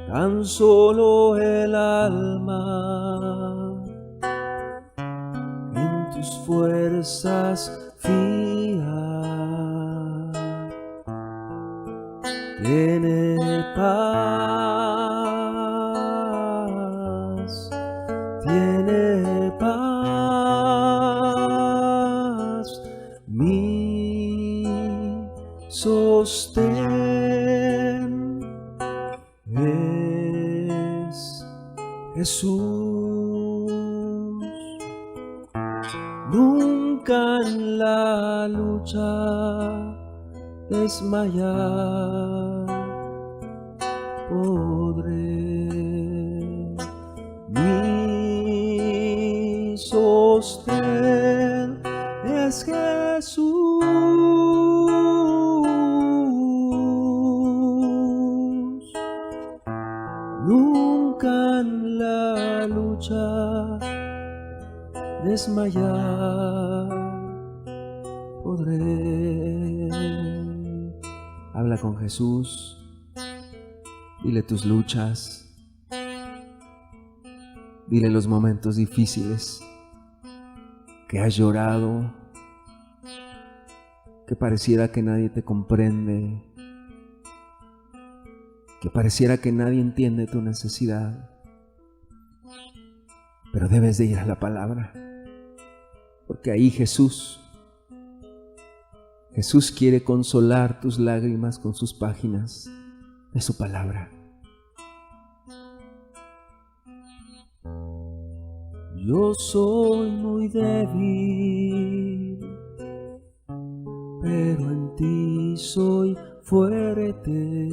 tan solo el alma en tus fuerzas fía tiene paz, tiene paz, mi sostén es Jesús, nunca en la lucha desmayar podré. Mi sostén es Jesús, nunca en la lucha desmayar podré. Habla con Jesús, dile tus luchas, dile los momentos difíciles que has llorado, que pareciera que nadie te comprende, que pareciera que nadie entiende tu necesidad. Pero debes de ir a la palabra, porque ahí Jesús quiere consolar tus lágrimas con sus páginas de su palabra. Yo soy muy débil, pero en ti soy fuerte.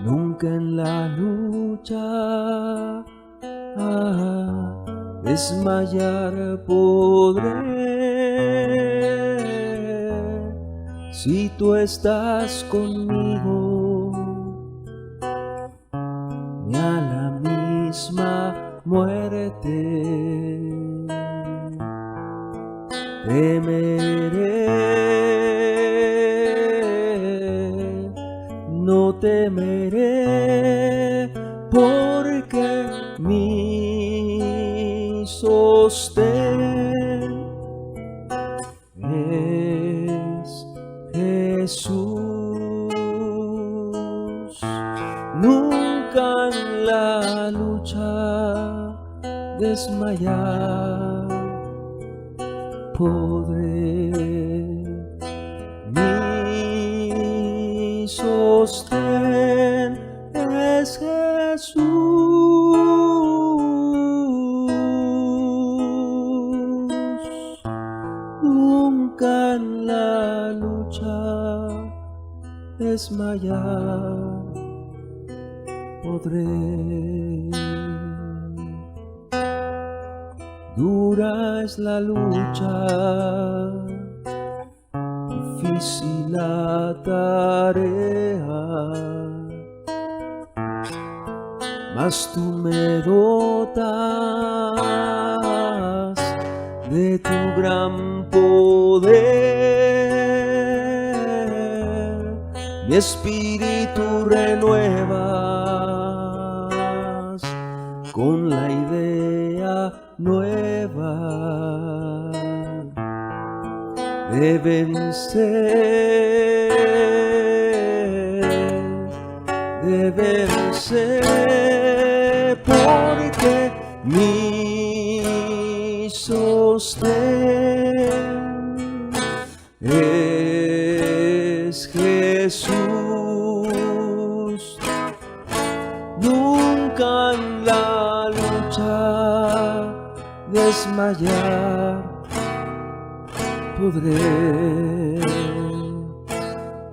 Nunca en la lucha desmayar podré. Si tú estás conmigo, ni a la misma muerte temeré, no temeré, porque mi sostén es Jesús. Nunca en la lucha desmayar podré. Mi sostén es Jesús. Nunca en la lucha desmayar podré. Dura es la lucha, difícil la tarea, mas tú me dotas de tu gran poder, mi espíritu renuevas con la idea nueva de vencer, porque mi sostén es Jesús. Nunca en la lucha desmayar podré.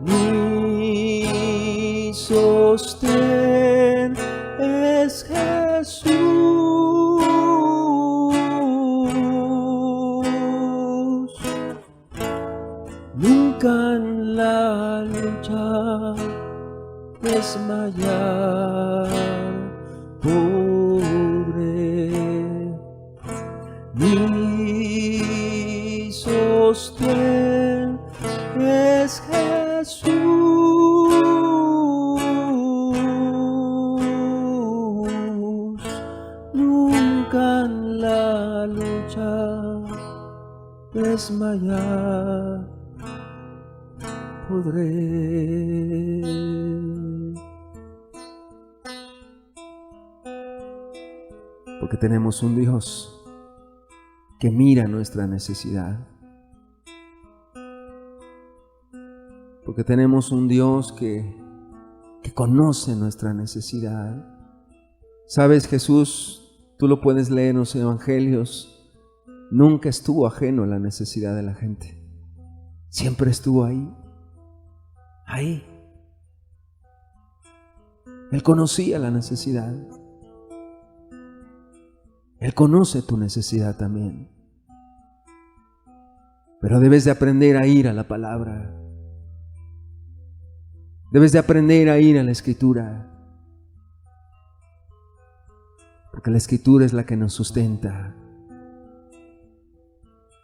Mi sostén es Jesús. Nunca en la lucha desmayar podré. Mi sostén es Jesús. Nunca en la lucha desmayar podré. Porque tenemos un Dios que mira nuestra necesidad. Porque tenemos un Dios que conoce nuestra necesidad. Sabes, Jesús, tú lo puedes leer en los evangelios, nunca estuvo ajeno a la necesidad de la gente. Siempre estuvo ahí. Ahí. Él conocía la necesidad. Él conoce tu necesidad también. Pero debes de aprender a ir a la palabra. Debes de aprender a ir a la Escritura. Porque la Escritura es la que nos sustenta.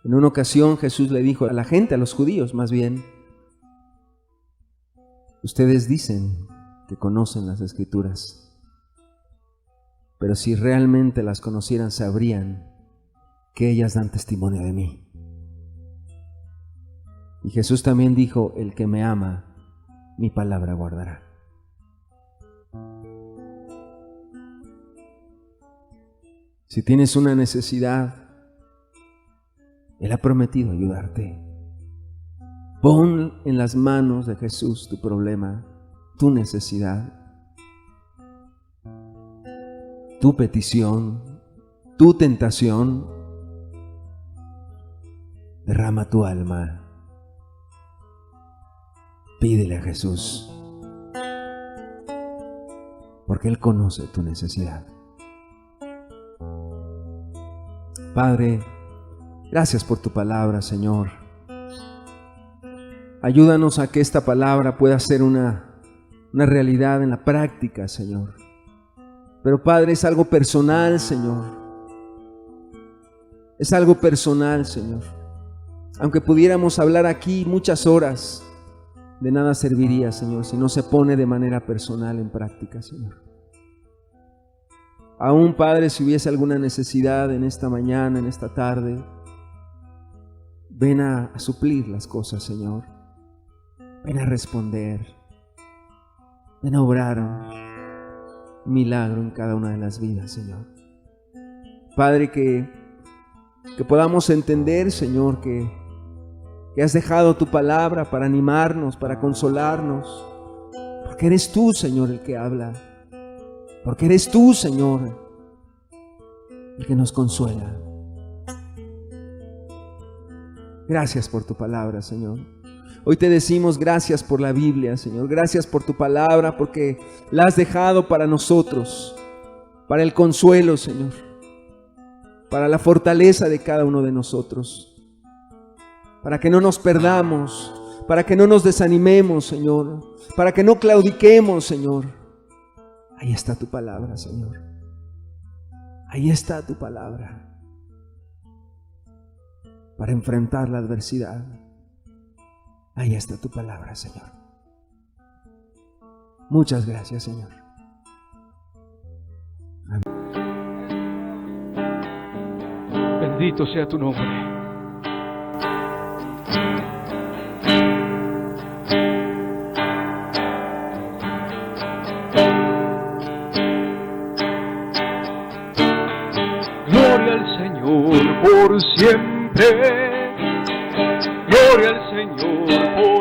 En una ocasión Jesús le dijo a la gente, a los judíos más bien, ustedes dicen que conocen las Escrituras, pero si realmente las conocieran sabrían que ellas dan testimonio de mí. Y Jesús también dijo, el que me ama, mi palabra guardará. Si tienes una necesidad, Él ha prometido ayudarte. Pon en las manos de Jesús tu problema, tu necesidad, tu petición, tu tentación. Derrama tu alma. Pídele a Jesús, porque Él conoce tu necesidad. Padre, gracias por tu palabra, Señor. Ayúdanos a que esta palabra pueda ser una realidad en la práctica, Señor. Pero Padre, es algo personal, Señor. Es algo personal, Señor. Aunque pudiéramos hablar aquí muchas horas, de nada serviría, Señor, si no se pone de manera personal en práctica, Señor. Aún, Padre, si hubiese alguna necesidad en esta mañana, en esta tarde, ven a suplir las cosas, Señor. Ven a responder. Ven a obrar un milagro en cada una de las vidas, Señor. Padre, que podamos entender, Señor, que has dejado tu palabra para animarnos, para consolarnos. Porque eres tú, Señor, el que habla. Porque eres tú, Señor, el que nos consuela. Gracias por tu palabra, Señor. Hoy te decimos gracias por la Biblia, Señor. Gracias por tu palabra, porque la has dejado para nosotros, para el consuelo, Señor, para la fortaleza de cada uno de nosotros, para que no nos perdamos, para que no nos desanimemos, Señor, para que no claudiquemos, Señor. Ahí está tu palabra, Señor. Ahí está tu palabra para enfrentar la adversidad. Ahí está tu palabra, Señor. Muchas gracias, Señor. Amén. Bendito sea tu nombre. Gloria al Señor por siempre. Gloria al Señor por